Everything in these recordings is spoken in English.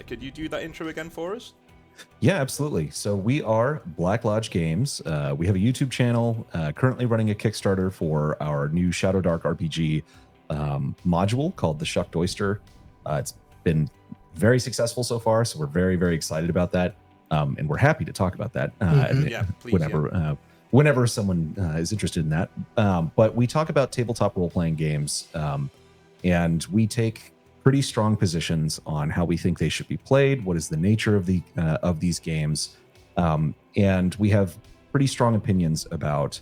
could you do that intro again for us? Yeah, absolutely. So we are Black Lodge Games. We have a YouTube channel, currently running a Kickstarter for our new Shadow Dark RPG module called the Shucked Oyster. It's been very successful so far, so we're very, very excited about that. And we're happy to talk about that whenever someone is interested in that. But we talk about tabletop role-playing games, and we take pretty strong positions on how we think they should be played, what is the nature of these games, and we have pretty strong opinions about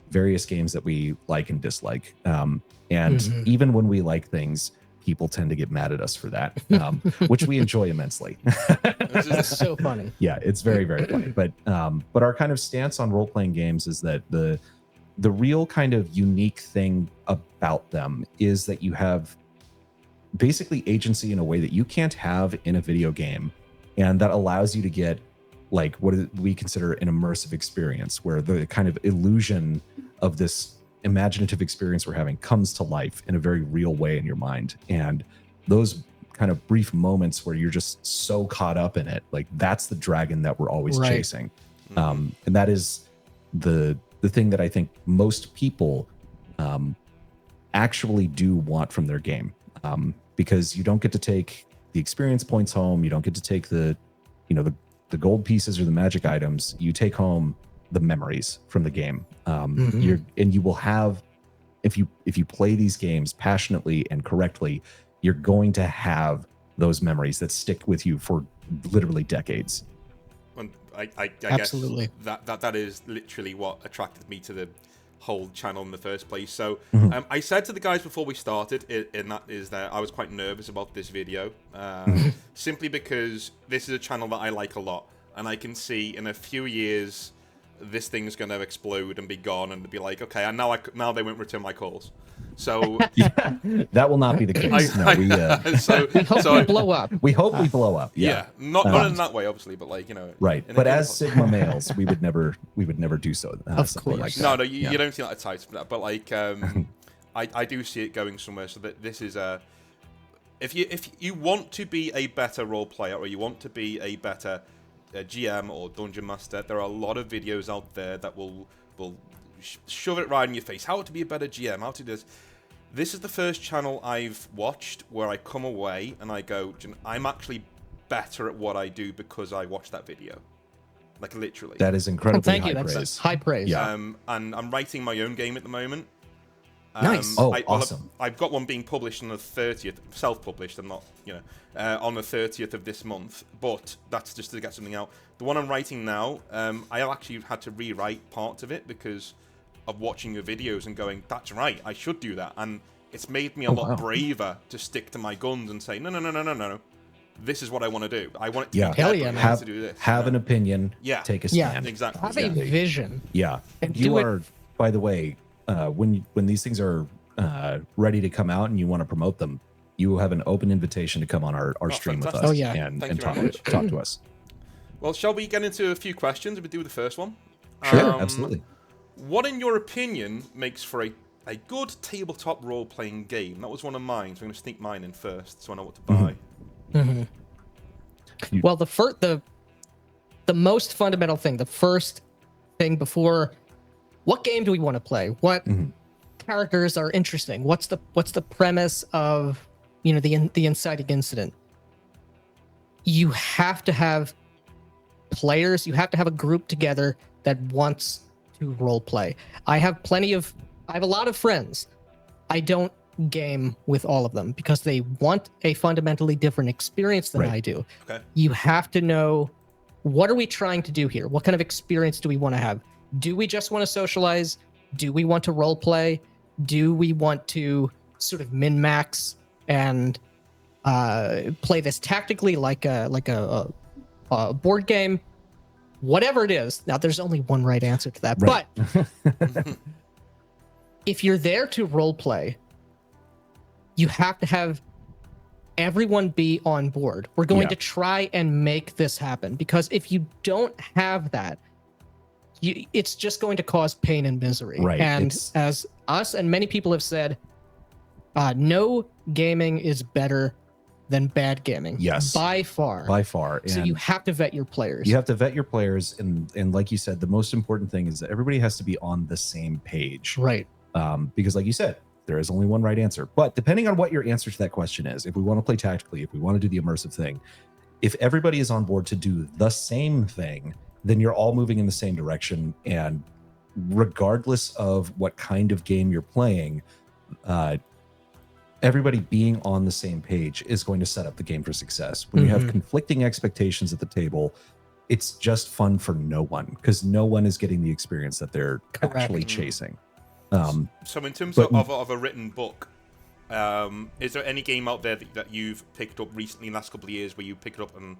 various games that we like and dislike. Even when we like things, people tend to get mad at us for that, which we enjoy immensely. That's so funny. Yeah, it's very, very funny. But our kind of stance on role-playing games is that the real kind of unique thing about them is that you have basically agency in a way that you can't have in a video game, and that allows you to get like what we consider an immersive experience, where the kind of illusion of this imaginative experience we're having comes to life in a very real way in your mind. And those kind of brief moments where you're just so caught up in it, like that's the dragon that we're always chasing. And that is the thing that I think most people actually do want from their game. Because you don't get to take the experience points home. You don't get to take the gold pieces or the magic items. You take home the memories from the game. You will have, if you play these games passionately and correctly, you're going to have those memories that stick with you for literally decades. And I Absolutely. guess that is literally what attracted me to the whole channel in the first place. So I said to the guys before we started, and that is that I was quite nervous about this video, simply because this is a channel that I like a lot, and I can see in a few years this thing's going to explode and be gone, and be like, okay, and now they won't return my calls. So that will not be the case. We hope we blow up. We hope we blow up. Yeah, not in that way, obviously, but like right. But as Sigma males, we would never do so. Of course, like no, you don't see that type for that. But like, I do see it going somewhere. So that this is a, if you want to be a better role player, or you want to be a better GM or dungeon master, there are a lot of videos out there that will shove it right in your face. How to be a better GM, how to do this. This is the first channel I've watched where I come away and I go, I'm actually better at what I do because I watched that video. Like literally. That is incredibly Thank you. high That's praise. high praise. Yeah. And I'm writing my own game at the moment. Nice. Awesome. I've got one being published on the 30th, self-published. I'm not, on the 30th of this month. But that's just to get something out. The one I'm writing now, I actually had to rewrite parts of it because of watching your videos and going, that's right, I should do that. And it's made me a lot braver to stick to my guns and say, no. This is what I want to do. I want it to be Hell yeah, man. To do this. Have an opinion. Yeah. Take a stand. Exactly. Have a vision. Yeah. And You are, by the way, when these things are ready to come out and you want to promote them, you have an open invitation to come on our stream with fantastic. us and talk to us. Well, shall we get into a few questions? We do the first one. Sure, absolutely. What, in your opinion, makes for a good tabletop role-playing game? That was one of mine, so I'm going to sneak mine in first so I know what to buy. Well, the most fundamental thing, the first thing before, what game do we want to play? What characters are interesting? What's the premise of the inciting incident? You have to have players. You have to have a group together that wants to role play. I have a lot of friends. I don't game with all of them because they want a fundamentally different experience than I do. Okay. You have to know, what are we trying to do here? What kind of experience do we want to have? Do we just want to socialize? Do we want to role play? Do we want to sort of min-max and play this tactically like a board game? Whatever it is. Now, there's only one right answer to that. Right. But if you're there to role play, you have to have everyone be on board. We're going to try and make this happen, because if you don't have that, it's just going to cause pain and misery. Right. And as us and many people have said, no gaming is better than bad gaming. Yes. By far. By far. So And you have to vet your players. you have to vet your players, and like you said, the most important thing is that everybody has to be on the same page. Right. Because like you said, there is only one right answer. But depending on what your answer to that question is, if we want to play tactically, if we want to do the immersive thing, if everybody is on board to do the same thing, then you're all moving in the same direction. And regardless of what kind of game you're playing, everybody being on the same page is going to set up the game for success. When you have conflicting expectations at the table, it's just fun for no one, because no one is getting the experience that they're actually chasing. So in terms of a written book, is there any game out there that you've picked up recently in the last couple of years where you pick it up and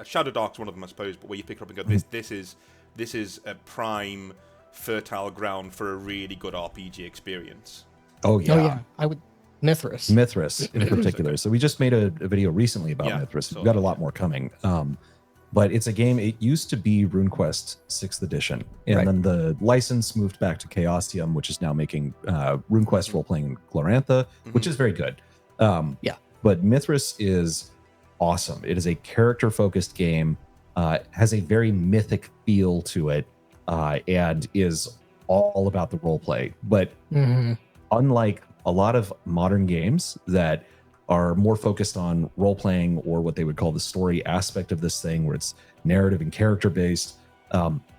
Shadow Dark's one of them, I suppose, but where you pick it up and go, this is a prime fertile ground for a really good RPG experience? Oh yeah. I would. Mythras in particular. So we just made a video recently about Mythras. We've got a lot more coming. But it's a game, it used to be RuneQuest 6th edition. And then the license moved back to Chaosium, which is now making RuneQuest role-playing Glorantha, which is very good. But Mythras is awesome. It is a character-focused game, has a very mythic feel to it, and is all about the role-play. But unlike a lot of modern games that are more focused on role-playing, or what they would call the story aspect of this thing, where it's narrative and character-based,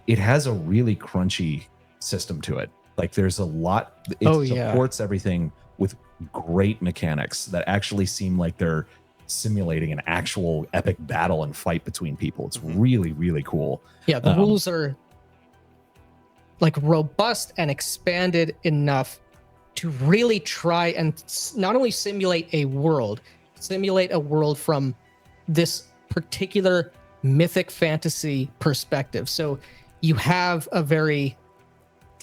it has a really crunchy system to it. Like there's a lot, it supports everything with great mechanics that actually seem like they're simulating an actual epic battle and fight between people. It's really, really cool. Yeah, the rules are like robust and expanded enough to really try and not only simulate a world from this particular mythic fantasy perspective. So you have a very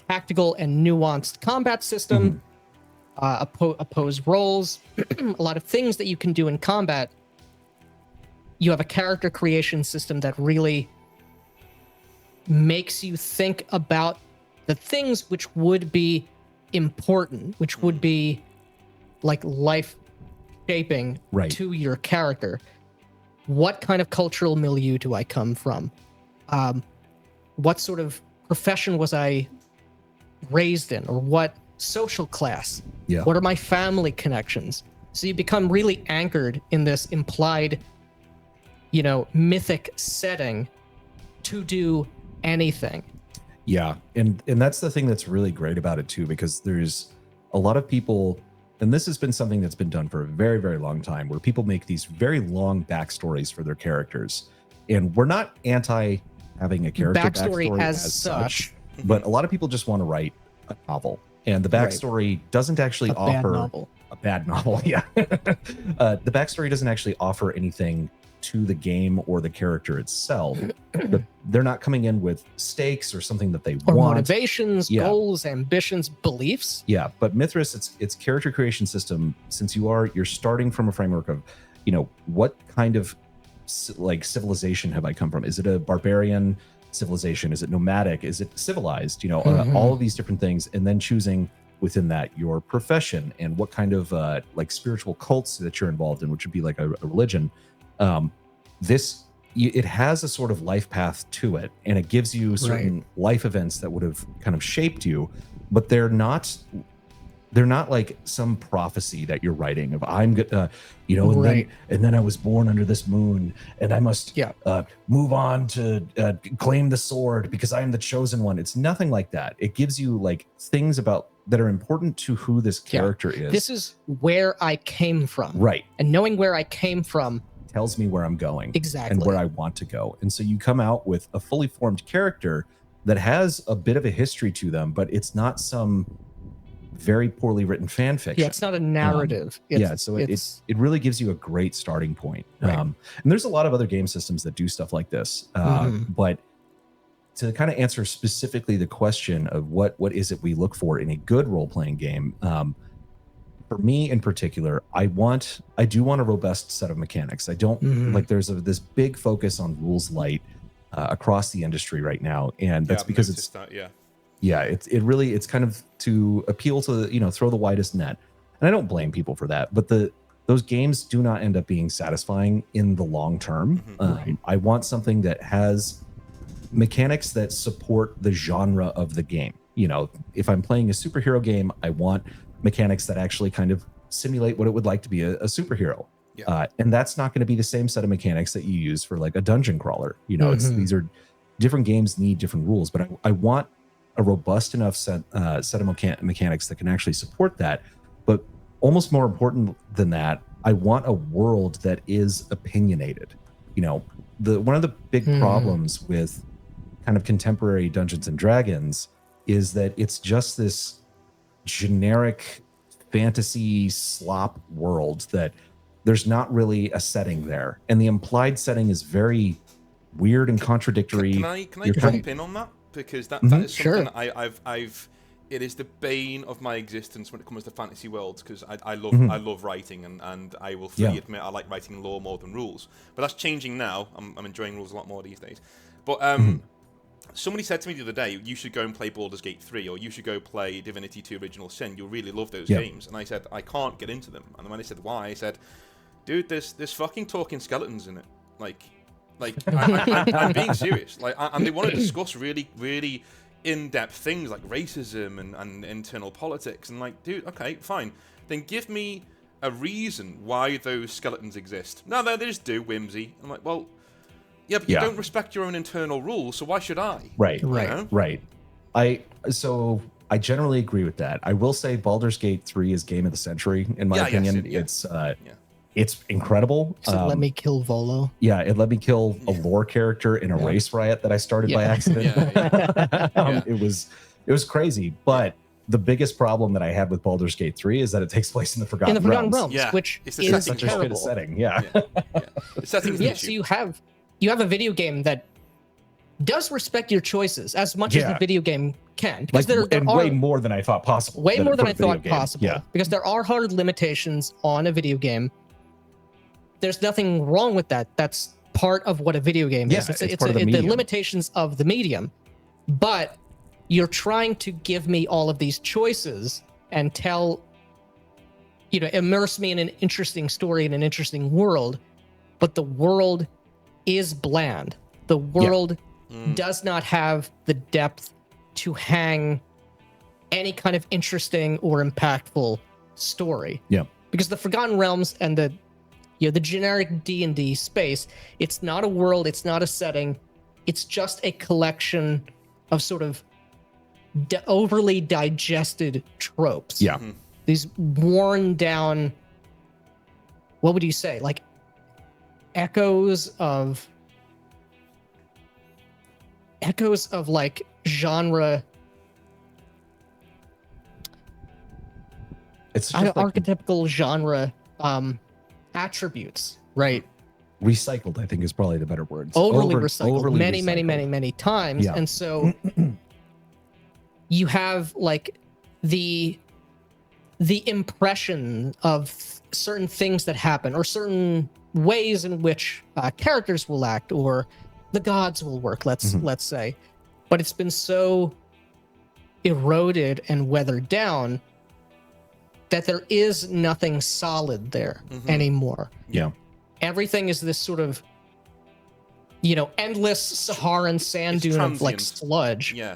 tactical and nuanced combat system, opposed roles, a lot of things that you can do in combat. You have a character creation system that really makes you think about the things which would be important, which would be like life shaping to your character. What kind of cultural milieu do I come from? What sort of profession was I raised in, or what social class? What are my family connections? So you become really anchored in this implied, mythic setting to do anything. Yeah, and that's the thing that's really great about it too, because there's a lot of people, and this has been something that's been done for a very, very long time, where people make these very long backstories for their characters. And we're not anti having a character backstory as such, but a lot of people just want to write a novel, and the backstory doesn't actually offer a bad novel. The backstory doesn't actually offer anything to the game or the character itself. They're not coming in with stakes or something that they want, motivations, goals, ambitions, beliefs. But Mythras, its character creation system, since you're starting from a framework of what kind of like civilization have I come from? Is it a barbarian civilization? Is it nomadic? Is it civilized? All of these different things, and then choosing within that your profession and what kind of like spiritual cults that you're involved in, which would be like a religion. It has a sort of life path to it, and it gives you certain life events that would have kind of shaped you, but they're not like some prophecy that you're writing of I'm good, and then I was born under this moon, and I must move on to claim the sword because I am the chosen one. It's nothing like that. It gives you like things about that are important to who this character is. This is where I came from. And knowing where I came from tells me where I'm going. Exactly. And where I want to go. And so you come out with a fully formed character that has a bit of a history to them, but it's not some very poorly written fan fiction. It's not a narrative. So it really gives you a great starting point. And there's a lot of other game systems that do stuff like this. But to kind of answer specifically the question of what is it we look for in a good role-playing game, for me in particular, I do want a robust set of mechanics. I don't like there's this big focus on rules light across the industry right now, and that's because it's kind of to appeal to throw the widest net, and I don't blame people for that. But the those games do not end up being satisfying in the long term. I want something that has mechanics that support the genre of the game. You know, if I'm playing a superhero game, I want mechanics that actually kind of simulate what it would like to be a superhero. And that's not going to be the same set of mechanics that you use for like a dungeon crawler. You know, these are different games, need different rules, but I want a robust enough set of mechanics that can actually support that. But almost more important than that, I want a world that is opinionated. You know, one of the big problems with kind of contemporary Dungeons and Dragons is that it's just this generic fantasy slop world that there's not really a setting there, and the implied setting is very weird and contradictory. Can I jump in on that, because that is something I've it is the bane of my existence when it comes to fantasy worlds, because I love writing, and I will fully admit I like writing lore more than rules, but that's changing now. I'm enjoying rules a lot more these days. But somebody said to me the other day, you should go and play Baldur's Gate 3, or you should go play Divinity 2 Original Sin. You'll really love those games. And I said, I can't get into them. And when they said why, I said, dude, there's fucking talking skeletons in it. Like I'm being serious. And they want to discuss really, really in-depth things like racism and internal politics. And like, dude, okay, fine. Then give me a reason why those skeletons exist. No, they just do whimsy. I'm like, well, yeah, but you don't respect your own internal rules, so why should I? Right. I generally agree with that. I will say Baldur's Gate 3 is game of the century, in my opinion. It's incredible. So let me kill Volo. Yeah, it let me kill a lore character in a race riot that I started by accident. It was crazy. But the biggest problem that I had with Baldur's Gate 3 is that it takes place in the Forgotten Realms. Which it's is such a terrible. shit setting. The setting's an issue. So you have a video game that does respect your choices as much as the video game can. Because there are way more than I thought possible. Way more than I thought possible. Yeah. Because there are hard limitations on a video game. There's nothing wrong with that. That's part of what a video game is. It's the limitations of the medium. But you're trying to give me all of these choices and immerse me in an interesting story in an interesting world. But the world is bland. The world does not have the depth to hang any kind of interesting or impactful story. Yeah. Because the Forgotten Realms and the generic D&D space, it's not a world, it's not a setting, it's just a collection of sort of overly digested tropes. Yeah. These worn down, what would you say? Like echoes of like genre. It's just archetypical genre attributes, right? Recycled, I think, is probably the better word. Overly recycled many times. And so you have like the impression of certain things that happen, or certain ways in which characters will act, or the gods will work, let's say. But it's been so eroded and weathered down that there is nothing solid there anymore. Yeah. Everything is this sort of, endless Saharan sand dune of like sludge. Yeah.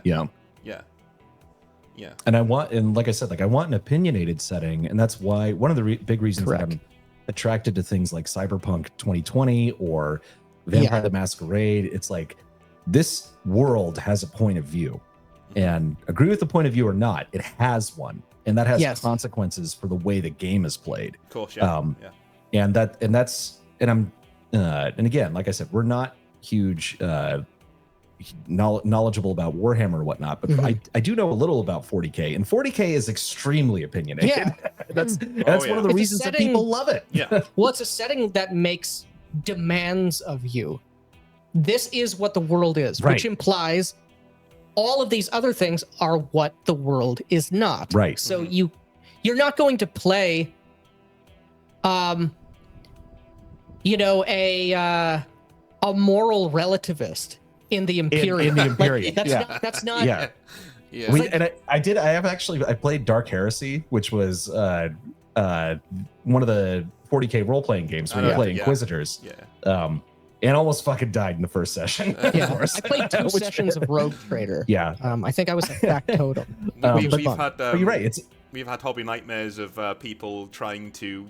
And like I said, I want an opinionated setting, and that's why one of the big reasons that I'm attracted to things like Cyberpunk 2020 or Vampire the Masquerade. It's like, this world has a point of view, and agree with the point of view or not, it has one, and that has consequences for the way the game is played. Of course, and again, like I said, we're not huge knowledgeable about Warhammer or whatnot, but I do know a little about 40K, and 40K is extremely opinionated. Yeah. that's one of the reasons that people love it. Yeah. Well, it's a setting that makes demands of you. This is what the world is, which implies all of these other things are what the world is not. Right. So you're not going to play a moral relativist in the Imperium. In the Imperium. That's not. Yeah. I played Dark Heresy, which was one of the 40K role-playing games where you play Inquisitors. Yeah. And almost fucking died in the first session. Yeah, I played 2 sessions of Rogue Trader. Yeah. I think I was a factotum. We've had, but you're right. We've had hobby nightmares of people trying to,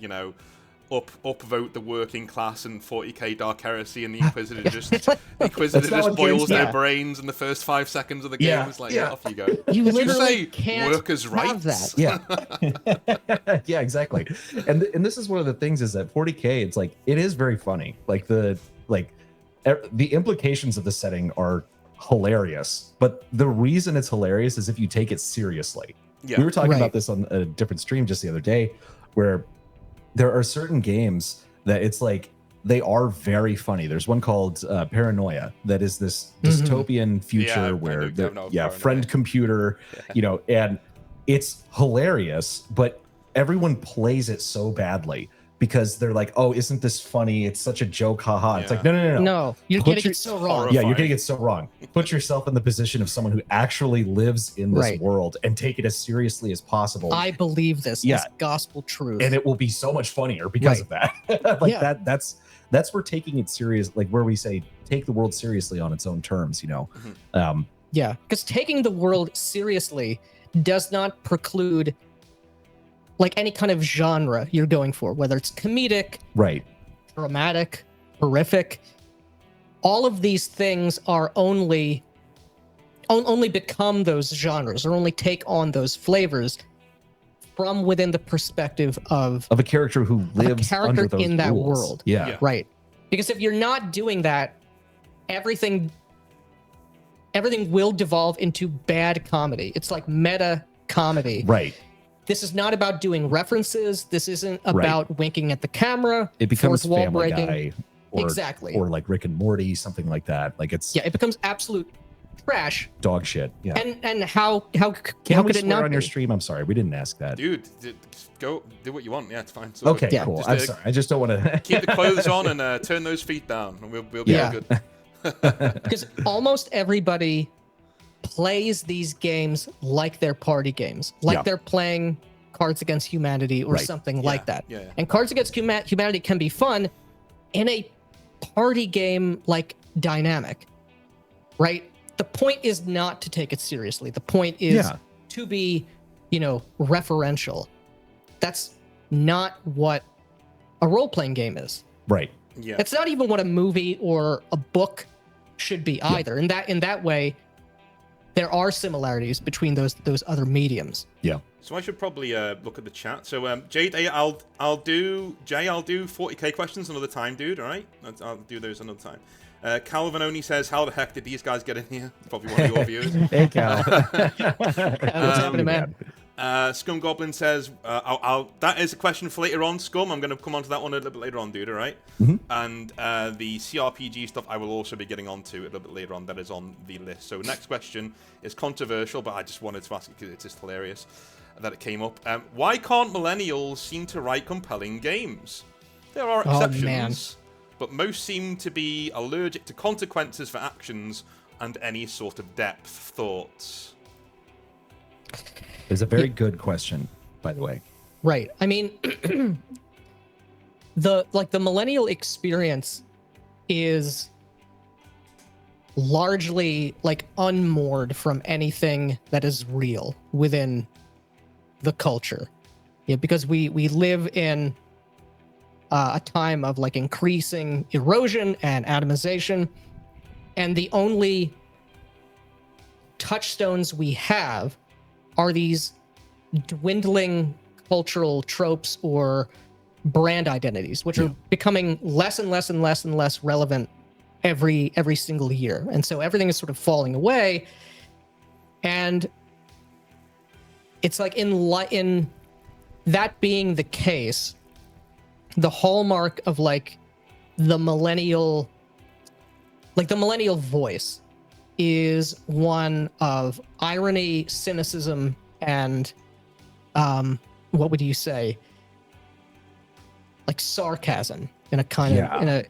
upvote the working class and 40k Dark Heresy, and the Inquisitor just boils their brains in the first 5 seconds of the game. It's like, off you go. You Did literally you say can't workers' have rights? that. Yeah. Yeah, exactly. And this is one of the things is that 40k, it's like, it is very funny. Like the implications of the setting are hilarious, but the reason it's hilarious is if you take it seriously. We were talking about this on a different stream just the other day, where there are certain games that it's like they are very funny. There's one called Paranoia that is this dystopian future where friend computer, and it's hilarious, but everyone plays it so badly because they're like, oh, isn't this funny? It's such a joke, haha. It's like, no. You're getting it so wrong. Yeah, you're getting it so wrong. Put yourself in the position of someone who actually lives in this world and take it as seriously as possible. I believe this. It's gospel truth. And it will be so much funnier because of that. That's where taking it serious, like where we say take the world seriously on its own terms, because taking the world seriously does not preclude like any kind of genre you're going for, whether it's comedic, dramatic, horrific. All of these things are only become those genres, or only take on those flavors from within the perspective of a character who lives under those in that rules. world. Yeah. Right. Because if you're not doing that, everything will devolve into bad comedy. It's like meta comedy. Right. This is not about doing references. This isn't about winking at the camera. It becomes wall Family breaking. Guy, or like Rick and Morty, something like that. Like it becomes absolute trash, dog shit. Yeah. And how could it not on be? your stream? I'm sorry, we didn't ask that. Dude, go do what you want. Yeah, it's fine. It's okay, cool. I'm sorry. I just don't want to keep the clothes on and turn those feet down, and we'll be all good. Because almost everybody plays these games like they're party games, like they're playing Cards Against Humanity or something like that. And Cards Against Humanity can be fun in a party game like dynamic, right? The point is not to take it seriously. The point is to be, referential. That's not what a role-playing game is. Right. Yeah. It's not even what a movie or a book should be either. In that way, there are similarities between those other mediums. Yeah. So I should probably look at the chat. So Jade, I'll do 40k questions another time, dude. All right, I'll do those another time. Calvin only says, "How the heck did these guys get in here?" Probably one of your viewers. Hey, Cal. What's happening, man? Scum Goblin says, that is a question for later on, Scum. I'm going to come on to that one a little bit later on, dude, all right? And the CRPG stuff I will also be getting onto a little bit later on. That is on the list. So next question is controversial, but I just wanted to ask it because it's just hilarious that it came up. Why can't millennials seem to write compelling games? There are exceptions, but most seem to be allergic to consequences for actions and any sort of depth. Thoughts? It's a very good question, by the way. Right. I mean, the millennial experience is largely like unmoored from anything that is real within the culture. Yeah, because we live in a time of like increasing erosion and atomization, and the only touchstones we have are these dwindling cultural tropes or brand identities, which are becoming less and less and less and less relevant every single year. And so everything is sort of falling away. And it's like in that being the case, the hallmark of like the millennial voice is one of irony, cynicism, and what would you say? Like sarcasm in a kind of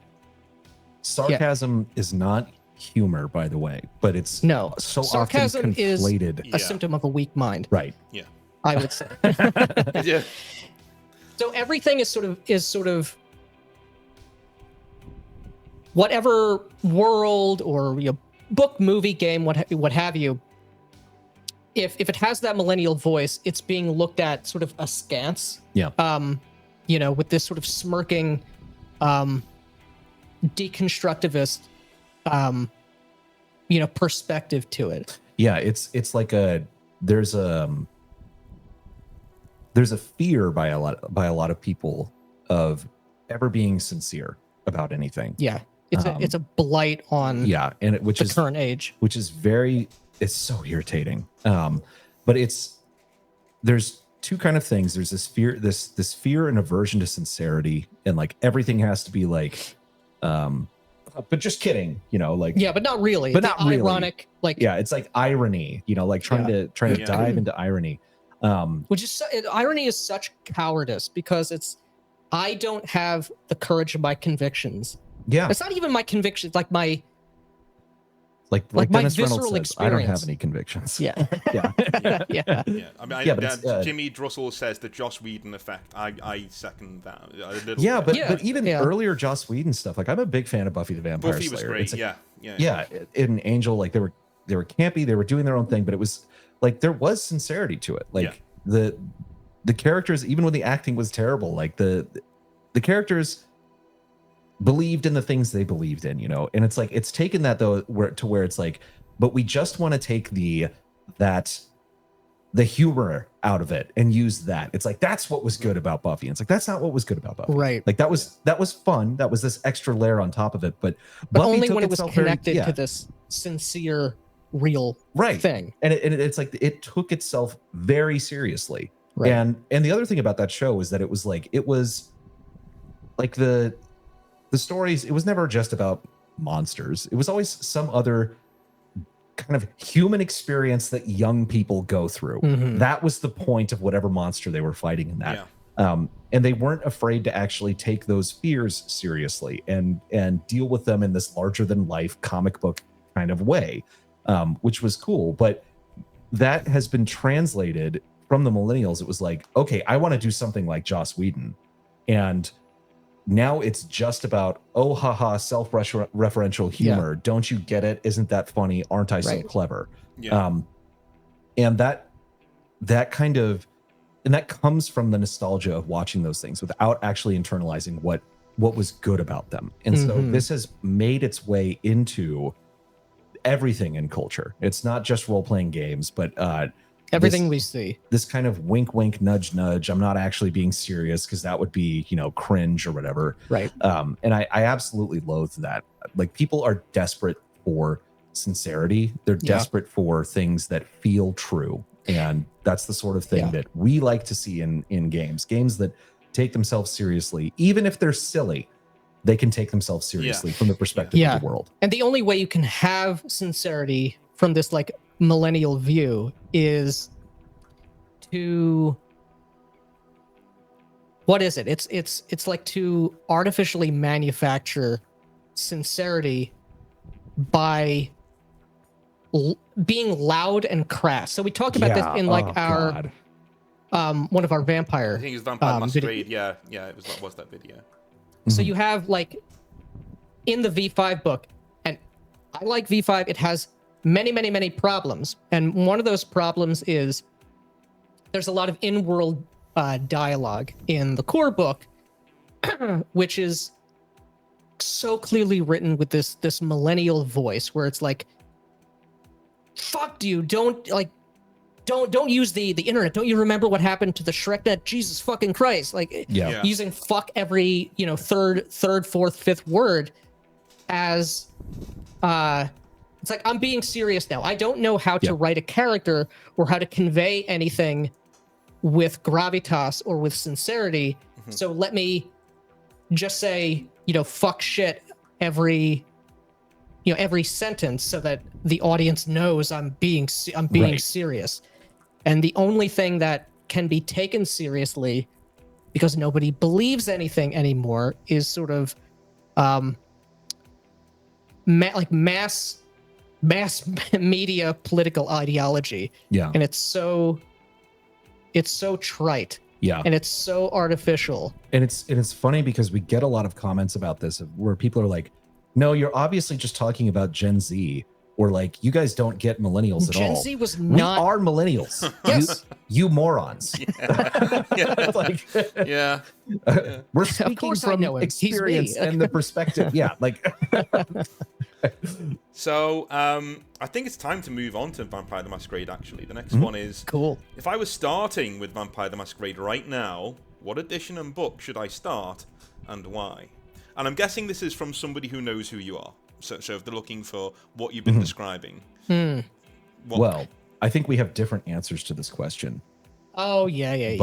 sarcasm is not humor, by the way, but it's so sarcasm often conflated. is a symptom of a weak mind. Right. Yeah. I would say. Yeah. So everything is sort of whatever world or book, movie, game, what have you. If it has that millennial voice, it's being looked at sort of askance. Yeah. With this sort of smirking, deconstructivist, perspective to it. Yeah, it's like there's a fear by a lot of people of ever being sincere about anything. Yeah, it's a blight on which is current age, which is it's so irritating. But there's two kind of things. There's this fear and aversion to sincerity, and like everything has to be like, but just kidding, but not really. But not really. Ironic, it's like irony, like trying to dive into irony. Which is irony is such cowardice, because I don't have the courage of my convictions. Yeah, it's not even my convictions, like my my Dennis visceral Reynolds says, I don't have any convictions. Yeah. Yeah. I mean, Jimmy Drussel says the Joss Whedon effect. I second that. But even earlier Joss Whedon stuff. Like, I'm a big fan of Buffy the Vampire Buffy Slayer. was great. In Angel, like they were campy. They were doing their own thing, but it was like there was sincerity to it. Like the characters, even when the acting was terrible, like the characters believed in the things they believed in, and it's like it's taken that though where it's like, but we just want to take the humor out of it and use that. It's like that's what was good about Buffy. And it's like that's not what was good about Buffy. Right. Like that was fun. That was this extra layer on top of it. But Buffy only when it was connected to this sincere, real thing. And it's like it took itself very seriously. Right. And the other thing about that show is that it was like the stories, it was never just about monsters. It was always some other kind of human experience that young people go through. Mm-hmm. That was the point of whatever monster they were fighting in that. Yeah. And they weren't afraid to actually take those fears seriously and deal with them in this larger than life comic book kind of way, which was cool. But that has been translated from the millennials. It was like, okay, I want to do something like Joss Whedon. And now it's just about, oh, haha, self-referential humor. Yeah. Don't you get it? Isn't that funny? Aren't I so clever? Yeah. And that kind of, and that comes from the nostalgia of watching those things without actually internalizing what was good about them. And so this has made its way into everything in culture. It's not just role-playing games, but everything we see. This kind of wink, wink, nudge, nudge. I'm not actually being serious because that would be, cringe or whatever. Right. And I absolutely loathe that. Like, people are desperate for sincerity. They're desperate for things that feel true. And that's the sort of thing that we like to see in games. Games that take themselves seriously, even if they're silly. They can take themselves seriously from the perspective of the world. And the only way you can have sincerity from this like millennial view is to, what is it? It's like to artificially manufacture sincerity by being loud and crass. So we talked about this in like our one of our vampire. I think it's Vampire Masquerade. Yeah, it was that video. So you have like in the V5 book, and I like V5. It has many problems, and one of those problems is there's a lot of in-world dialogue in the core book, which is so clearly written with this millennial voice, where it's like, "Fuck you! Don't use the internet. Don't you remember what happened to the ShrekNet? Jesus fucking Christ!" Like, using "fuck" every third, fourth, fifth word as it's like, I'm being serious now. I don't know how to write a character or how to convey anything with gravitas or with sincerity. Mm-hmm. So let me just say, fuck shit every sentence so that the audience knows I'm being serious. And the only thing that can be taken seriously, because nobody believes anything anymore, is sort of mass media political ideology. Yeah. And it's so trite Yeah. And it's so artificial. And it's funny because we get a lot of comments about this where people are like, no, you're obviously just talking about Gen Z, or like, you guys don't get millennials at all. Gen Z was not. We are millennials. Yes. You morons. Yeah. Like, Yeah. We're Of speaking course I from know him. He's me. experience and the perspective. Yeah, like So, I think it's time to move on to Vampire the Masquerade, actually. The next one is... Cool. If I was starting with Vampire the Masquerade right now, what edition and book should I start, and why? And I'm guessing this is from somebody who knows who you are. So if they're looking for what you've been describing. well, I think we have different answers to this question. Oh, yeah.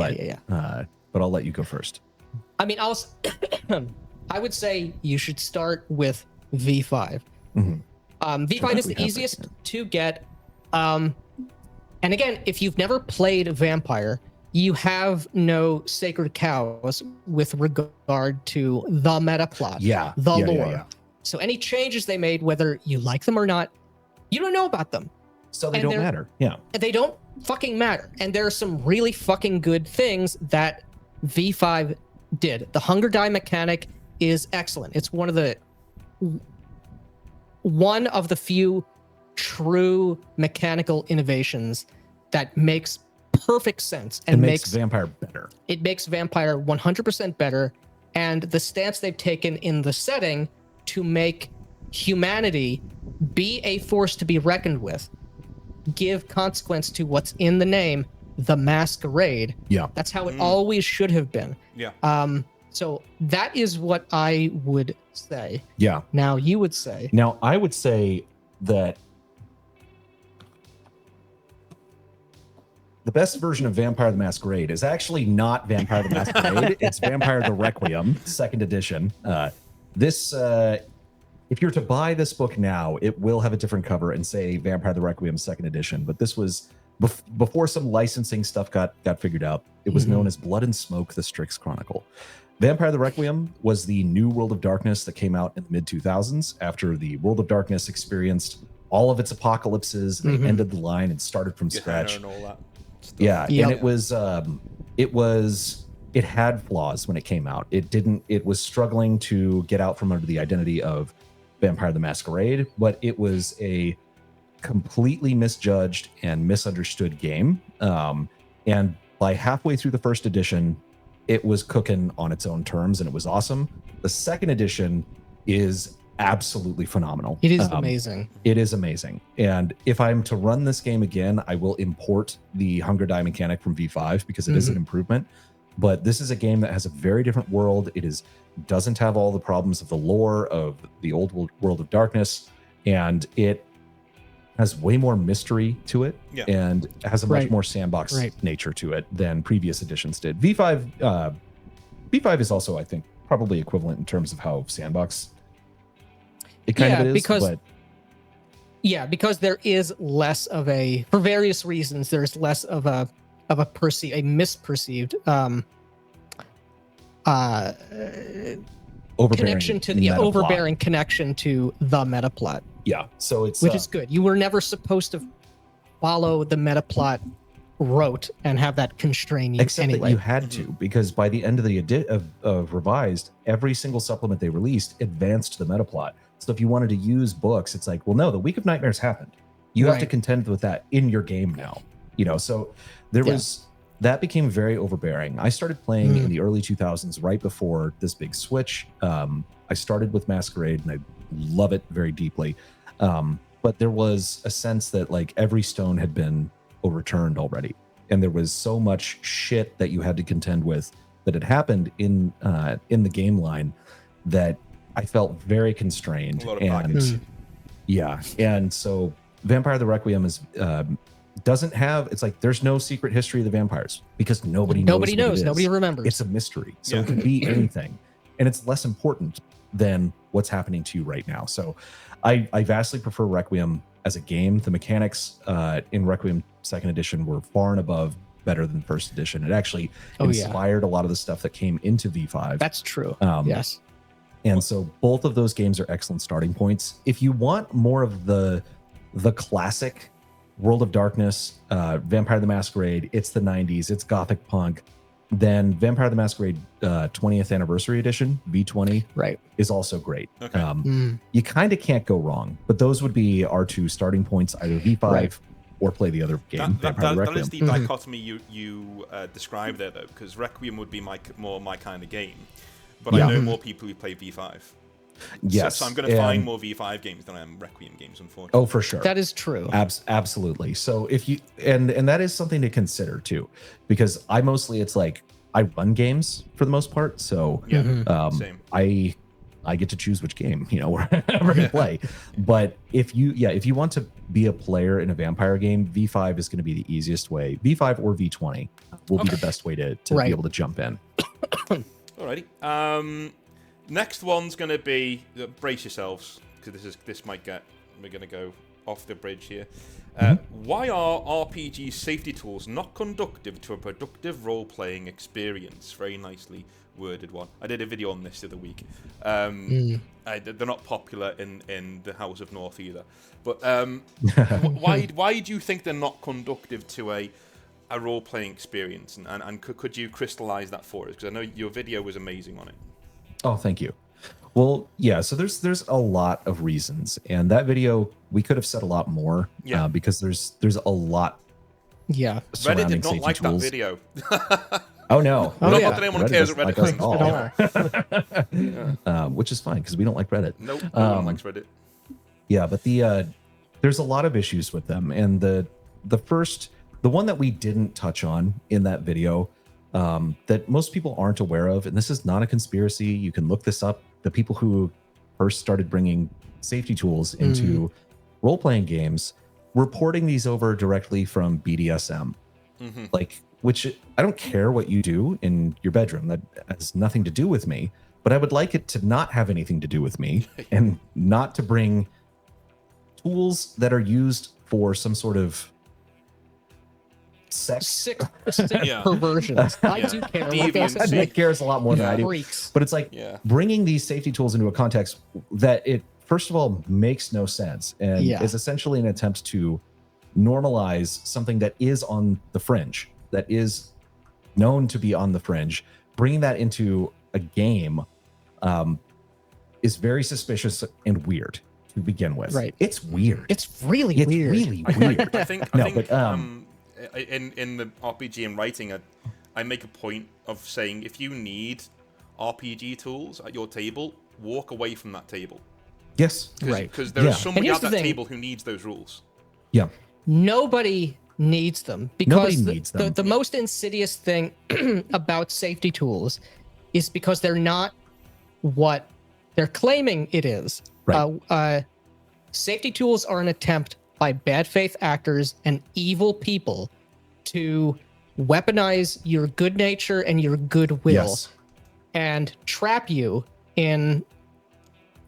But I'll let you go first. I mean, I would say you should start with V5. V5 is the easiest to get. And again, if you've never played Vampire, you have no sacred cows with regard to the meta plot, the lore. Yeah. So any changes they made, whether you like them or not, you don't know about them. So they don't matter. Yeah. They don't fucking matter. And there are some really fucking good things that V5 did. The hunger die mechanic is excellent. It's one of the few true mechanical innovations that makes perfect sense and makes Vampire better. It makes Vampire 100% better, and the stance they've taken in the setting to make humanity be a force to be reckoned with, give consequence to what's in the name, the Masquerade. Yeah. That's how it always should have been. Yeah. So that is what I would say. Yeah. Now you would say. Now I would say that the best version of Vampire the Masquerade is actually not Vampire the Masquerade. It's Vampire the Requiem, 2nd edition. If you're to buy this book now, it will have a different cover and say Vampire the Requiem 2nd edition. But this was before some licensing stuff got figured out. It was known as Blood and Smoke, the Strix Chronicle. Vampire the Requiem was the new World of Darkness that came out in the mid-2000s after the World of Darkness experienced all of its apocalypses. They ended the line and started from scratch. And all that stuff. Yeah, and it had flaws when it came out. It was struggling to get out from under the identity of Vampire the Masquerade, but it was a completely misjudged and misunderstood game. And by halfway through the 1st edition, it was cooking on its own terms and it was awesome. The 2nd edition is absolutely phenomenal. It is amazing. It is amazing. And if I'm to run this game again, I will import the hunger die mechanic from V5 because it is an improvement. But this is a game that has a very different world. Doesn't have all the problems of the lore of the old World of Darkness, and it has way more mystery to it, and has a much more sandbox nature to it than previous editions did. V5 is also, I think, probably equivalent in terms of how sandbox it kind of is. Because there is less of for various reasons, there's less of a misperceived connection to the overbearing connection to the meta plot. Yeah, so it's which is good. You were never supposed to follow the meta plot rote and have that constrain you. Except anyway. that you had to, because by the end of the of Revised, every single supplement they released advanced the meta plot. So if you wanted to use books, it's like, well, no, the Week of Nightmares happened. You have to contend with that in your game now. So there was that became very overbearing. I started playing in the early 2000s, right before this big switch. I started with Masquerade, and I love it very deeply. But there was a sense that like every stone had been overturned already, and there was so much shit that you had to contend with that had happened in the game line that I felt very constrained. A lot of pockets. And so Vampire the Requiem is doesn't have, it's like there's no secret history of the vampires because nobody knows, nobody remembers. It's a mystery, so it can be anything, and it's less important than what's happening to you right now. So I vastly prefer Requiem as a game. The mechanics in Requiem 2nd edition were far and above better than 1st edition. It actually inspired a lot of the stuff that came into V5. That's true. Yes. And so both of those games are excellent starting points. If you want more of the classic World of Darkness, Vampire the Masquerade, it's the 90s, it's gothic punk, then Vampire the Masquerade 20th Anniversary Edition, V20, Right. is also great. Okay. You kind of can't go wrong, but those would be our two starting points, either V5 Right. or play the other game, Vampire the That Requiem. is the dichotomy you described there, though, because Requiem would be more my kind of game, but I know more people who play V5. Yes. So I'm going to find more V5 games than I am Requiem games, unfortunately. Oh, for sure. That is true. Absolutely. So if you and that is something to consider too, because it's like I run games for the most part, so Same. I get to choose which game wherever to play. But if you want to be a player in a vampire game, V5 is going to be the easiest way. V5 or V20 will be the best way to be able to jump in. Alrighty. Next one's going to be brace yourselves, because we're going to go off the bridge here. Why are RPG safety tools not conducive to a productive role-playing experience? Very nicely worded one. I did a video on this the other week. They're not popular in the House of North either. But why do you think they're not conducive to a role-playing experience? And could you crystallize that for us? Because I know your video was amazing on it. Oh, thank you. Well, yeah, so there's a lot of reasons, and that video we could have said a lot more, because there's a lot. Yeah, Reddit did not like tools. that video. Oh no, Not that anyone cares what Reddit thinks at all. Which is fine because we don't like Reddit. Nope, no one likes Reddit. Yeah, but there's a lot of issues with them, and the one that we didn't touch on in that video, that most people aren't aware of, and this is not a conspiracy. You can look this up. The people who first started bringing safety tools into role-playing games, reporting these over directly from BDSM, which I don't care what you do in your bedroom. That has nothing to do with me, but I would like it to not have anything to do with me and not to bring tools that are used for some sort of sick perversions. I do care. Nick cares a lot more than I do. Freaks. But it's like bringing these safety tools into a context that it, first of all, makes no sense and is essentially an attempt to normalize something that is on the fringe, that is known to be on the fringe. Bringing that into a game is very suspicious and weird to begin with. Right. It's weird. It's really weird. Really weird. I think in the RPG and writing, I make a point of saying if you need RPG tools at your table, walk away from that table. Yes. Because there is somebody at that table who needs those rules. Yeah. Nobody needs them because the most insidious thing about safety tools is because they're not what they're claiming it is. Right. Safety tools are an attempt by bad faith actors and evil people to weaponize your good nature and your goodwill and trap you in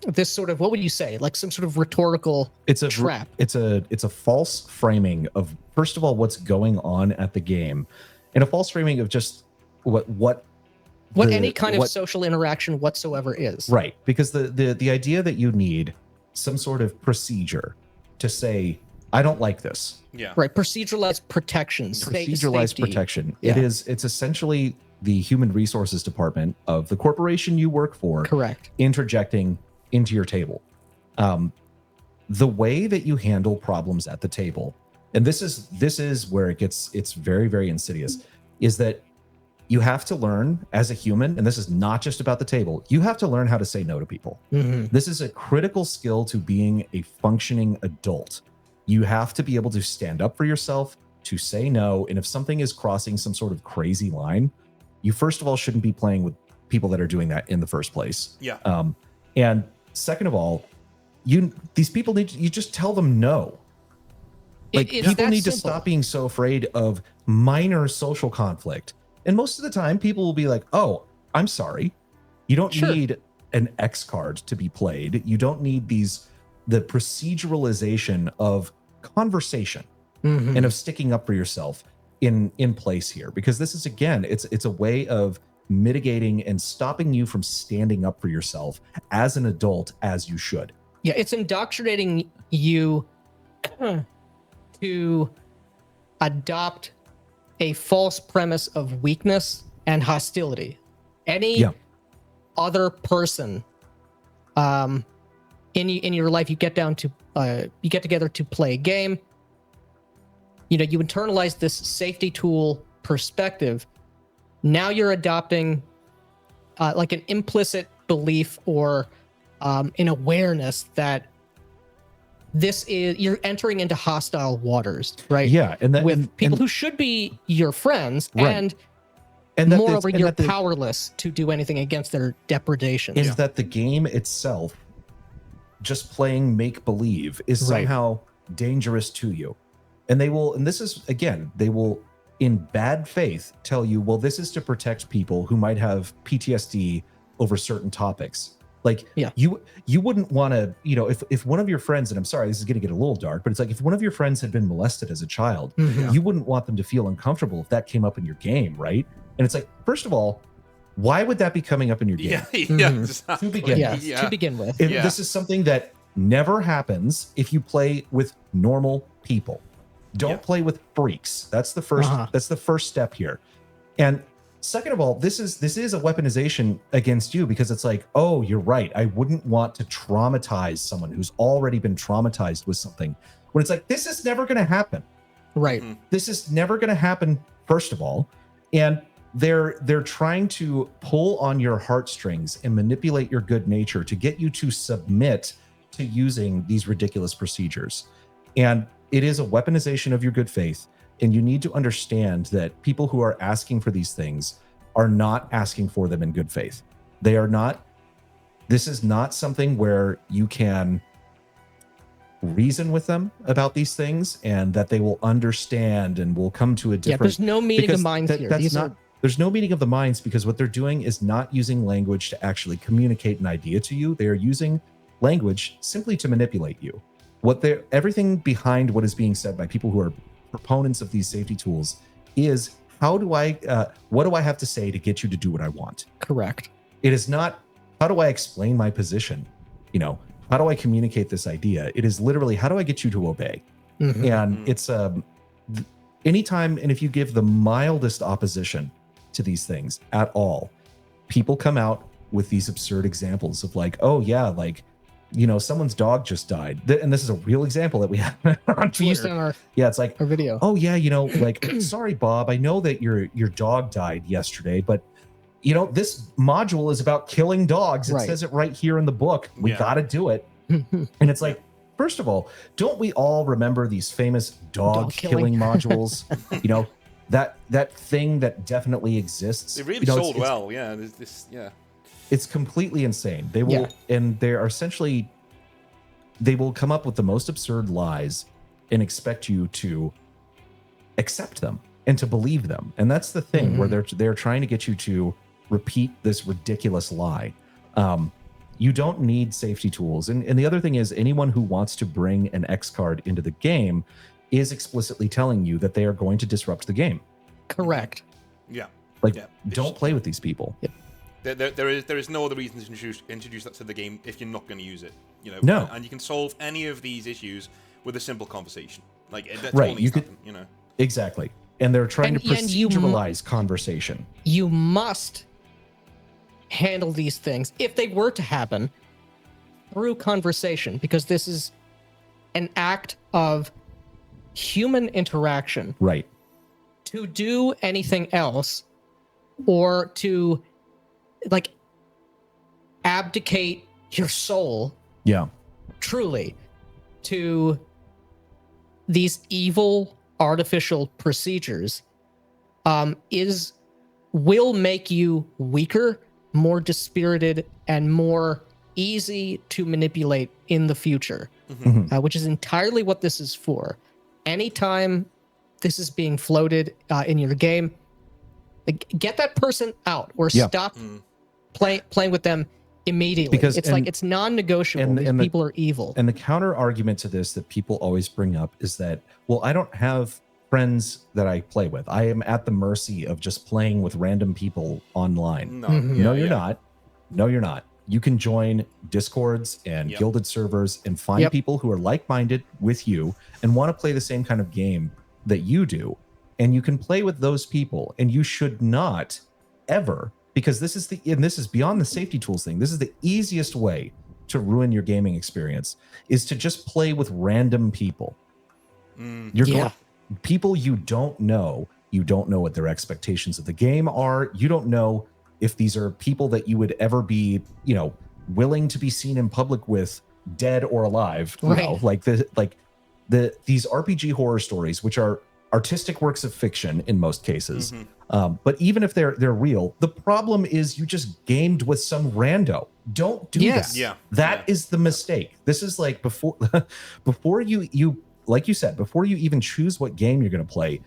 this sort of, what would you say, like some sort of rhetorical trap. It's a false framing of, first of all, what's going on at the game, and a false framing of just what any kind of social interaction whatsoever is. Right, because the idea that you need some sort of procedure to say, I don't like this. Yeah. Right. Proceduralized protection. Proceduralized protection. Yeah. It's essentially the human resources department of the corporation you work for. Correct. Interjecting into your table. The way that you handle problems at the table, and this is where it's very, very insidious, is that you have to learn as a human, and this is not just about the table, you have to learn how to say no to people. This is a critical skill to being a functioning adult. You have to be able to stand up for yourself, to say no, and if something is crossing some sort of crazy line, you first of all shouldn't be playing with people that are doing that in the first place. Yeah. And second of all, these people you just tell them no. Like, people need to stop being so afraid of minor social conflict. And most of the time, people will be like, oh, I'm sorry. You don't need an X card to be played. You don't need the proceduralization of conversation and of sticking up for yourself in place here. Because this is, again, it's a way of mitigating and stopping you from standing up for yourself as an adult, as you should. Yeah, it's indoctrinating you to adopt a false premise of weakness and hostility. Any other person in your life, you get together to play a game. You internalize this safety tool perspective. Now you're adopting like an implicit belief or an awareness that you're entering into hostile waters, right? Yeah, with people who should be your friends, right. and moreover, you're powerless to do anything against their depredations. Is that the game itself, just playing make believe, is somehow dangerous to you, and they will in bad faith tell you, well, this is to protect people who might have PTSD over certain topics. Like you wouldn't want to, if one of your friends, and I'm sorry, this is going to get a little dark, but it's like if one of your friends had been molested as a child, you wouldn't want them to feel uncomfortable if that came up in your game, right? And it's like, first of all, why would that be coming up in your game? Exactly. To begin with. This is something that never happens if you play with normal people. Don't play with freaks. That's the first. That's the first step here. And second of all, this is a weaponization against you, because it's like, oh, you're right. I wouldn't want to traumatize someone who's already been traumatized with something. When it's like, this is never going to happen. Right. This is never going to happen. First of all, and they're trying to pull on your heartstrings and manipulate your good nature to get you to submit to using these ridiculous procedures. And it is a weaponization of your good faith. And you need to understand that people who are asking for these things are not asking for them in good faith. They are not. This is not something where you can reason with them about these things and that they will understand and will come to a different. There's no meeting of minds here. There's no meeting of the minds, because what they're doing is not using language to actually communicate an idea to you. They are using language simply to manipulate you. Everything behind what is being said by people who are proponents of these safety tools is, what do I have to say to get you to do what I want? Correct. It is not, how do I explain my position? How do I communicate this idea? It is literally, how do I get you to obey? And it's anytime, and if you give the mildest opposition to these things at all, people come out with these absurd examples of like, oh yeah, like, someone's dog just died. And this is a real example that we have on Twitter. It's like our video. Oh yeah, like, sorry, Bob, I know that your dog died yesterday, but this module is about killing dogs. It says it right here in the book. We got to do it. And it's like, first of all, don't we all remember these famous dog killing modules? That thing that definitely exists. It really sold well. It's completely insane. They will, and they are essentially, they will come up with the most absurd lies and expect you to accept them and to believe them. And that's the thing where they're trying to get you to repeat this ridiculous lie. You don't need safety tools. And the other thing is, anyone who wants to bring an X card into the game is explicitly telling you that they are going to disrupt the game. Correct. Don't play with these people. There is no other reason to introduce that to the game if you're not going to use it. No. And you can solve any of these issues with a simple conversation. That's right. all needs to happen, Exactly. And they're trying to proceduralize conversation. You must handle these things, if they were to happen, through conversation, because this is an act of human interaction. Right. To do anything else, or to abdicate your soul, truly, to these evil artificial procedures, will make you weaker, more dispirited, and more easy to manipulate in the future, which is entirely what this is for. Anytime this is being floated in your game, get that person out or stop playing with them immediately. Because it's non-negotiable. These people are evil. And the counter argument to this that people always bring up is that, well, I don't have friends that I play with. I am at the mercy of just playing with random people online. No, you're not. No, you're not. You can join Discords and guilded servers and find people who are like-minded with you and want to play the same kind of game that you do. And you can play with those people, and you should not ever, because this is beyond the safety tools thing. This is the easiest way to ruin your gaming experience, is to just play with random people. People you don't know. You don't know what their expectations of the game are. You don't know if these are people that you would ever be, willing to be seen in public with, dead or alive. These RPG horror stories, which are artistic works of fiction in most cases. But even if they're real, the problem is you just gamed with some rando. Don't do that. That is the mistake. This is like before you like you said, before you even choose what game you're going to play,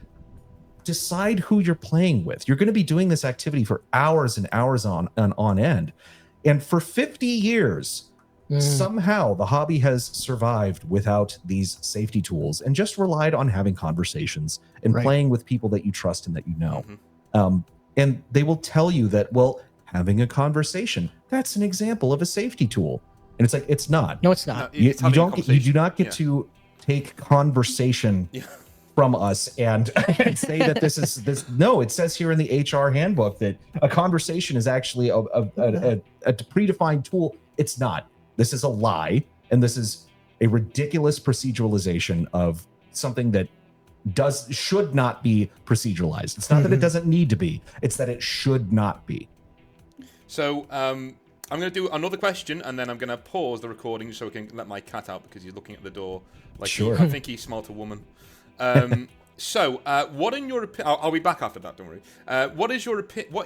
decide who you're playing with. You're going to be doing this activity for hours and hours on end. And for 50 years, somehow the hobby has survived without these safety tools and just relied on having conversations and playing with people that you trust and that you know. And they will tell you that, well, having a conversation, that's an example of a safety tool. And it's like, it's not. No, it's not. You do not get to take conversation from us and say that this is. No, it says here in the HR handbook that a conversation is actually a predefined tool. It's not. This is a lie, and this is a ridiculous proceduralization of something that should not be proceduralized. It's not that it doesn't need to be, it's that it should not be. So I'm going to do another question, and then I'm going to pause the recording so we can let my cat out because he's looking at the door. I think he smelt a woman. What in your opinion? I'll be back after that. Don't worry. What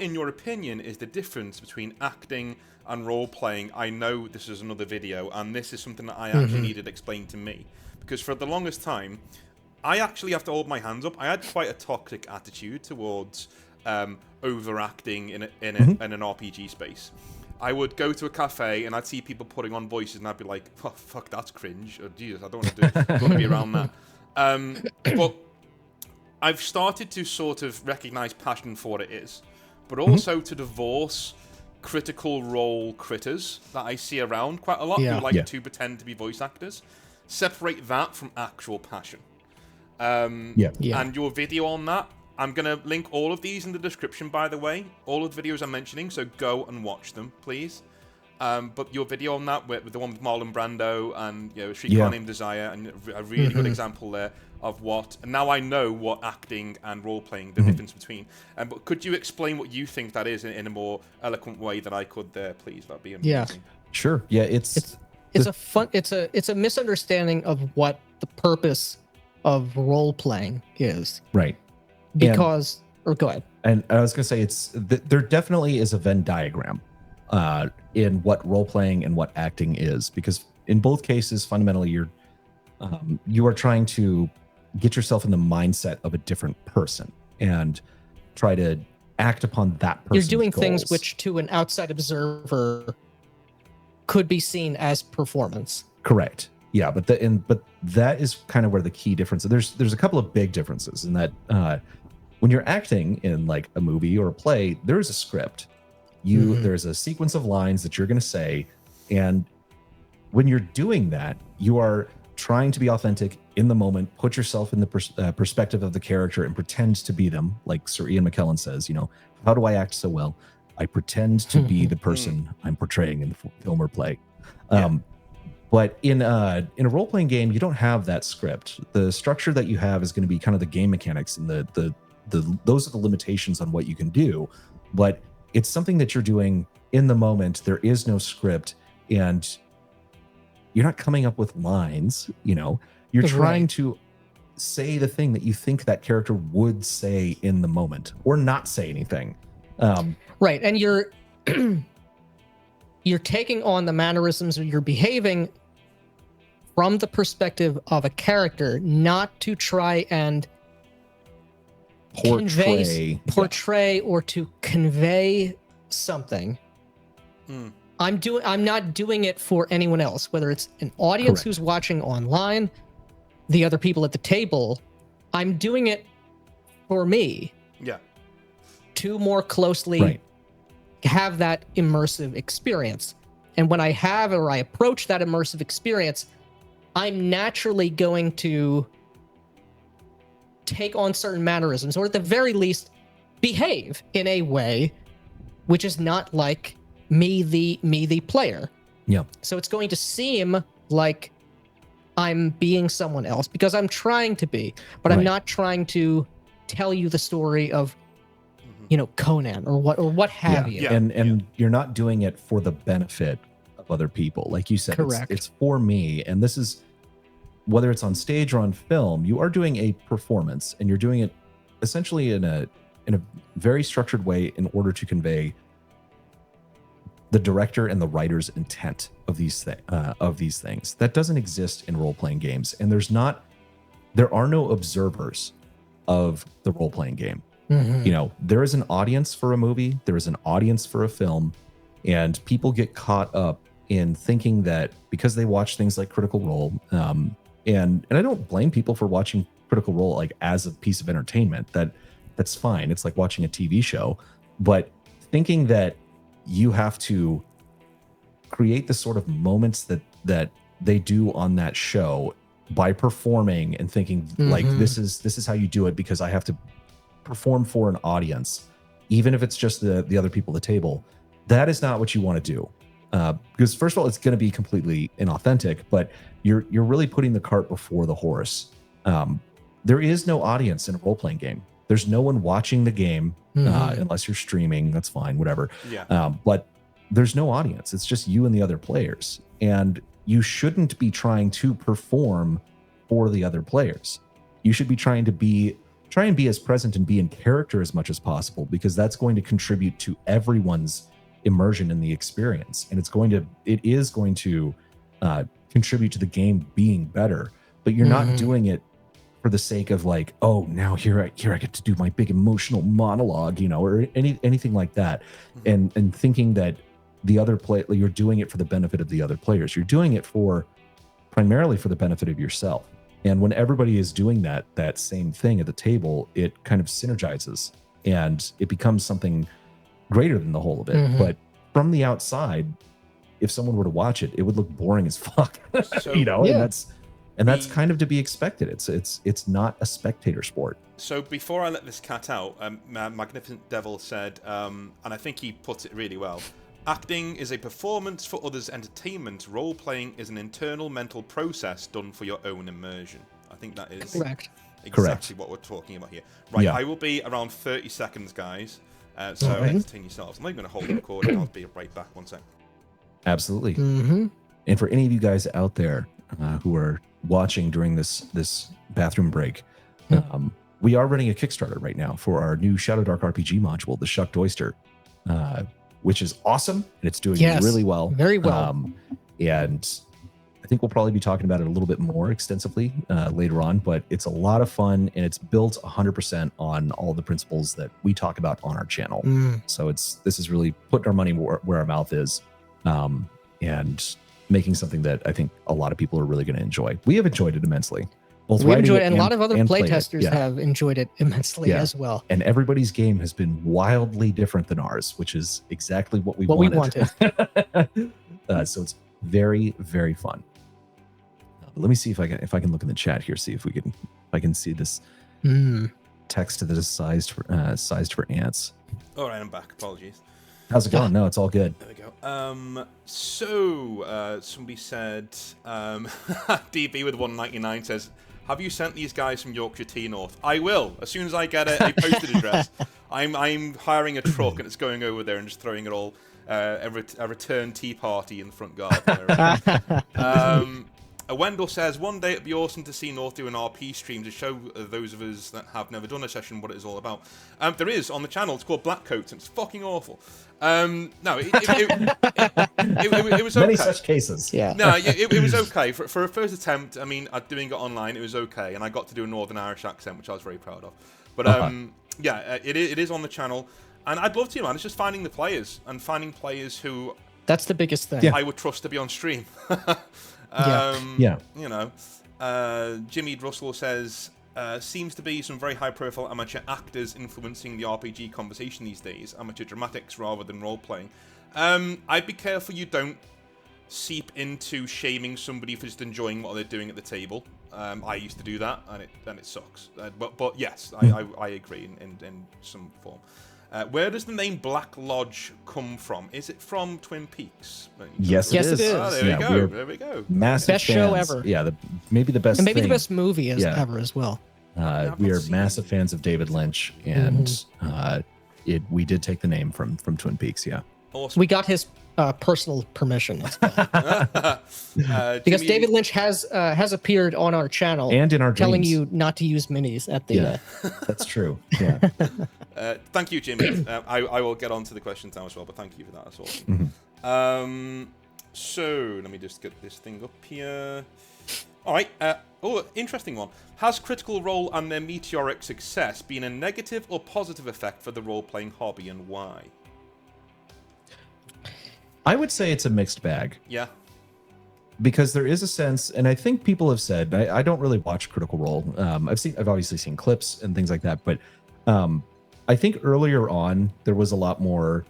in your opinion is the difference between acting and role playing? I know this is another video, and this is something that I actually needed explained to me, because for the longest time, I actually have to hold my hands up. I had quite a toxic attitude towards overacting in an RPG space. I would go to a cafe and I'd see people putting on voices, and I'd be like, oh, "Fuck, that's cringe." Or Jesus, I don't want to be around that. But I've started to sort of recognize passion for what it is, but also to divorce critical role critters that I see around quite a lot who like to pretend to be voice actors. Separate that from actual passion. And your video on that, I'm going to link all of these in the description, by the way. All of the videos I'm mentioning, so go and watch them, please. But your video on that, with the one with Marlon Brando and Streetcar Named Desire, and a really good example there of what. And now I know what acting and role playing, the difference between. But could you explain what you think that is in a more eloquent way than I could there, please? That'd be amazing. Yeah, sure. Yeah, it's a misunderstanding of what the purpose of role playing is. Right. Because, go ahead. And I was going to say, there definitely is a Venn diagram in what role playing and what acting is, because in both cases, fundamentally, you are trying to get yourself in the mindset of a different person and try to act upon that person's You're doing goals. Things which, to an outside observer, could be seen as performance. Correct. Yeah, but that is kind of where the key difference is. There's a couple of big differences in that. When you're acting in like a movie or a play, there's a script. There's a sequence of lines that you're going to say, and when you're doing that, you are trying to be authentic in the moment, put yourself in the perspective of the character and pretend to be them. Like Sir Ian McKellen says, how do I act so well? I pretend to be the person I'm portraying in the film or play. But in a role-playing game, you don't have that script. The structure that you have is going to be kind of the game mechanics, and those are the limitations on what you can do. But it's something that you're doing in the moment. There is no script, and you're not coming up with lines. You're trying to say the thing that you think that character would say in the moment, or not say anything. Right, and you're taking on the mannerisms, or you're behaving from the perspective of a character, not to try and portray or to convey something. I'm not doing it for anyone else, whether it's an audience who's watching online, the other people at the table. I'm doing it for me. Yeah. To more closely have that immersive experience. And when I approach that immersive experience, I'm naturally going to take on certain mannerisms, or at the very least behave in a way which is not like me the player. Yeah. So it's going to seem like I'm being someone else because I'm trying to be, but I'm Right. not trying to tell you the story of, Conan or what have you. Yeah. And you're not doing it for the benefit of other people. Like you said, Correct. it's for me. And this is, whether it's on stage or on film, you are doing a performance, and you're doing it essentially in a very structured way in order to convey the director and the writer's intent of these things. That doesn't exist in role-playing games, and there are no observers of the role-playing game. Mhm. There is an audience for a movie, there is an audience for a film, and people get caught up in thinking that because they watch things like Critical Role, and I don't blame people for watching Critical Role like as a piece of entertainment. That's fine. It's like watching a TV show, but thinking that you have to create the sort of moments that they do on that show by performing and thinking like this is how you do it because I have to perform for an audience, even if it's just the other people at the table. That is not what you want to do, because first of all, it's going to be completely inauthentic, but you're really putting the cart before the horse. There is no audience in a role-playing game. There's no one watching the game unless you're streaming. That's fine, whatever. Yeah. But there's no audience. It's just you and the other players, and you shouldn't be trying to perform for the other players. You should be try and be as present and be in character as much as possible, because that's going to contribute to everyone's immersion in the experience, and it is going to contribute to the game being better. But you're not doing it for the sake of like, oh, now here I get to do my big emotional monologue, or anything like that, and thinking that the other you're doing it for the benefit of the other players. You're doing it primarily for the benefit of yourself. And when everybody is doing that same thing at the table, it kind of synergizes and it becomes something greater than the whole of it. But from the outside, if someone were to watch it, it would look boring as fuck. So, and that's kind of to be expected. It's not a spectator sport. So before I let this cat out, Magnificent Devil said, and I think he puts it really well, acting is a performance for others' entertainment. Role-playing is an internal mental process done for your own immersion. I think that is exactly what we're talking about here. Right, I will be around 30 seconds, guys. So entertain yourselves. I'm not even going to hold the recording. I'll be right back. 1 sec. Absolutely. And for any of you guys out there who are watching during this bathroom break, we are running a Kickstarter right now for our new Shadow Dark RPG module, the Shucked Oyster, which is awesome, and it's doing really well. Very well. And I think we'll probably be talking about it a little bit more extensively later on, but it's a lot of fun, and it's built 100% on all the principles that we talk about on our channel. So this is really putting our money where our mouth is, and making something that I think a lot of people are really going to enjoy. We have enjoyed it immensely. We've enjoyed it, and a lot of other playtesters have enjoyed it immensely as well. And everybody's game has been wildly different than ours, which is exactly what we wanted. So it's very, very fun. Let me see if I can look in the chat here, see if I can see this text that is sized for ants. All right, I'm back. Apologies. How's it going? No, it's all good. There we go. So somebody said, DB with 199 says, have you sent these guys from Yorkshire Tea North? I will. As soon as I get a posted address, I'm hiring a truck and it's going over there and just throwing it all, a return tea party in the front garden. Wendell says, one day it'd be awesome to see North do an RP stream to show those of us that have never done a session what it is all about. There is on the channel. It's called Black Coats, and it's fucking awful. No, it was okay. Many such cases. Yeah. No, it was okay for a first attempt. I mean, doing it online, it was okay, and I got to do a Northern Irish accent, which I was very proud of. But yeah, it is on the channel, and I'd love to, man. It's just finding the players and finding players who that's the biggest thing. I would trust to be on stream. You know, Jimmy Russell says, seems to be some very high-profile amateur actors influencing the RPG conversation these days. Amateur dramatics rather than role-playing. I'd be careful you don't seep into shaming somebody for just enjoying what they're doing at the table. I used to do that, and it sucks. But yes, I agree in some form. Where does the name Black Lodge come from? Is it from Twin Peaks? Yes, Yes, it is. it is. Oh, there we go. Massive Best show fans. ever. Yeah, maybe the best And maybe thing. the best movie ever as well. I've We not are seen massive it. fans of David Lynch, and we did take the name from Twin Peaks. Yeah. Awesome. We got his personal permission as well. Because Jimmy, David Lynch has appeared on our channel And in our telling dreams. you not to use minis at the Yeah, that's true. Yeah. thank you, Jimmy. I will get on to the questions now as well, but thank you for that. That's awesome. So let me just get this thing up here. All right. Interesting one. Has Critical Role and their meteoric success been a negative or positive effect for the role-playing hobby, and why? I would say it's a mixed bag. Yeah. Because there is a sense, and I think people have said, I don't really watch Critical Role. I've obviously seen clips and things like that, but I think earlier on there was a lot more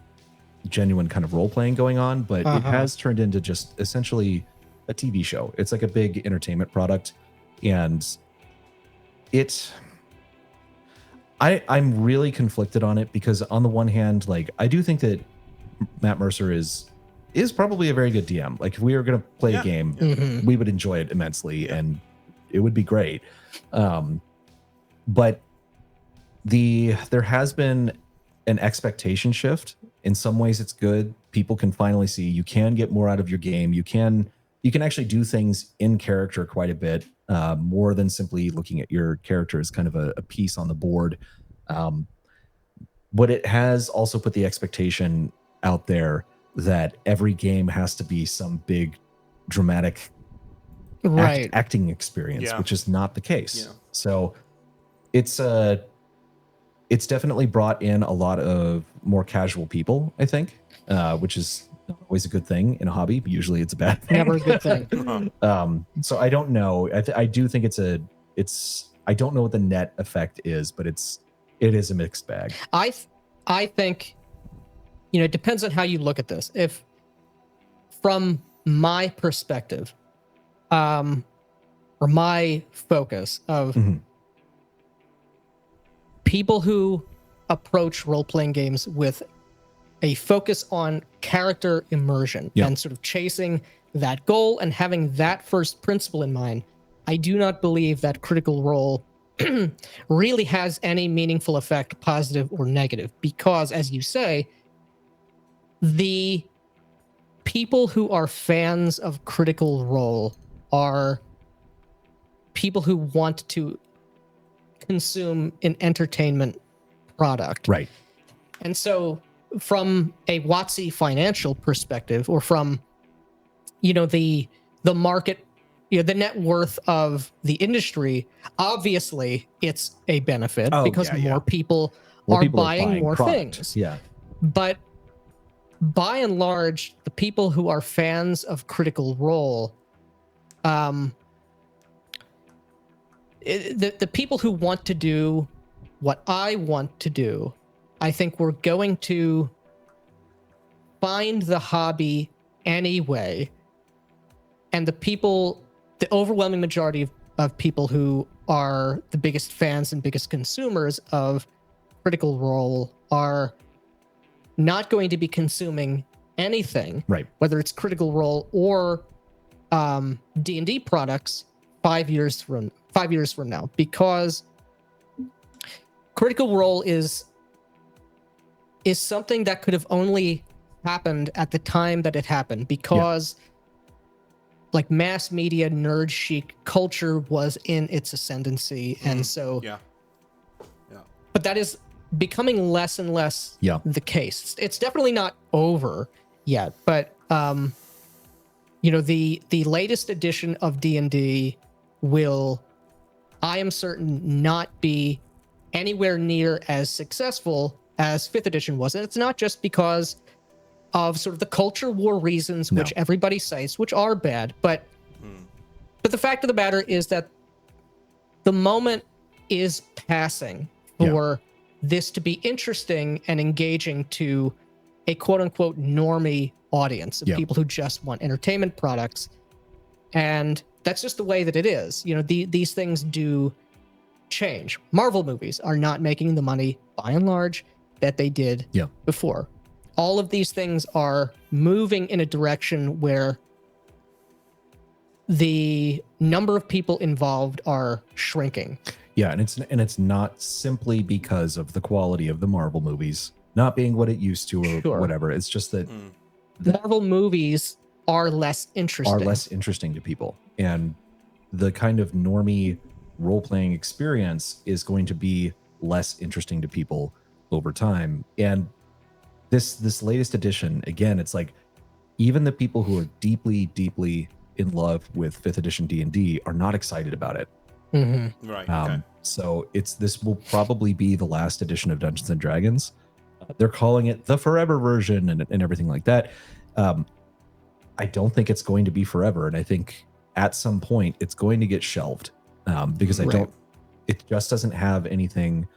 genuine kind of role playing going on, but it has turned into just essentially a TV show. It's like a big entertainment product, and I'm really conflicted on it because on the one hand, like I do think that Matt Mercer is probably a very good DM. Like if we were going to play a game, we would enjoy it immensely and it would be great. But there has been an expectation shift. In some ways it's good. People can finally see you can get more out of your game. You can actually do things in character quite a bit, more than simply looking at your character as kind of a piece on the board. But it has also put the expectation out there that every game has to be some big dramatic acting experience, which is not the case. So it's definitely brought in a lot of more casual people, I think, which is not always a good thing in a hobby. Usually it's a bad thing. Never a good thing. So I don't know. I do think I don't know what the net effect is, but it is a mixed bag. I think, it depends on how you look at this. If from my perspective, or my focus of people who approach role-playing games with a focus on character immersion and sort of chasing that goal and having that first principle in mind, I do not believe that Critical Role really has any meaningful effect, positive or negative, because as you say, the people who are fans of Critical Role are people who want to consume an entertainment product. Right. And so from a WotC financial perspective, or from, the market, the net worth of the industry, obviously it's a benefit because more people are buying more things. Yeah. But by and large, the people who are fans of Critical Role, the people who want to do what I want to do, I think we're going to find the hobby anyway. And the overwhelming majority of people who are the biggest fans and biggest consumers of Critical Role are not going to be consuming anything, right, whether it's Critical Role or D&D products 5 years from now, because Critical Role is something that could have only happened at the time that it happened, because like mass media nerd chic culture was in its ascendancy, and so but that is becoming less and less the case. It's definitely not over yet, but the latest edition of D&D will, I am certain, not be anywhere near as successful as 5th edition was. And it's not just because of sort of the culture war reasons, which everybody cites, which are bad, but the fact of the matter is that the moment is passing for this to be interesting and engaging to a quote-unquote normie audience of people who just want entertainment products. And that's just the way that it is. These things do change. Marvel movies are not making the money, by and large, that they did before. All of these things are moving in a direction where the number of people involved are shrinking. Yeah, and it's not simply because of the quality of the Marvel movies not being what it used to or whatever. It's just that Marvel movies are less interesting to people, and the kind of normie role-playing experience is going to be less interesting to people over time. And this latest edition, again, it's like even the people who are deeply in love with 5th edition D&D are not excited about it. Right. Okay. So this will probably be the last edition of Dungeons and Dragons. They're calling it the forever version and everything like that. I don't think it's going to be forever, and I think at some point it's going to get shelved because it just doesn't have anything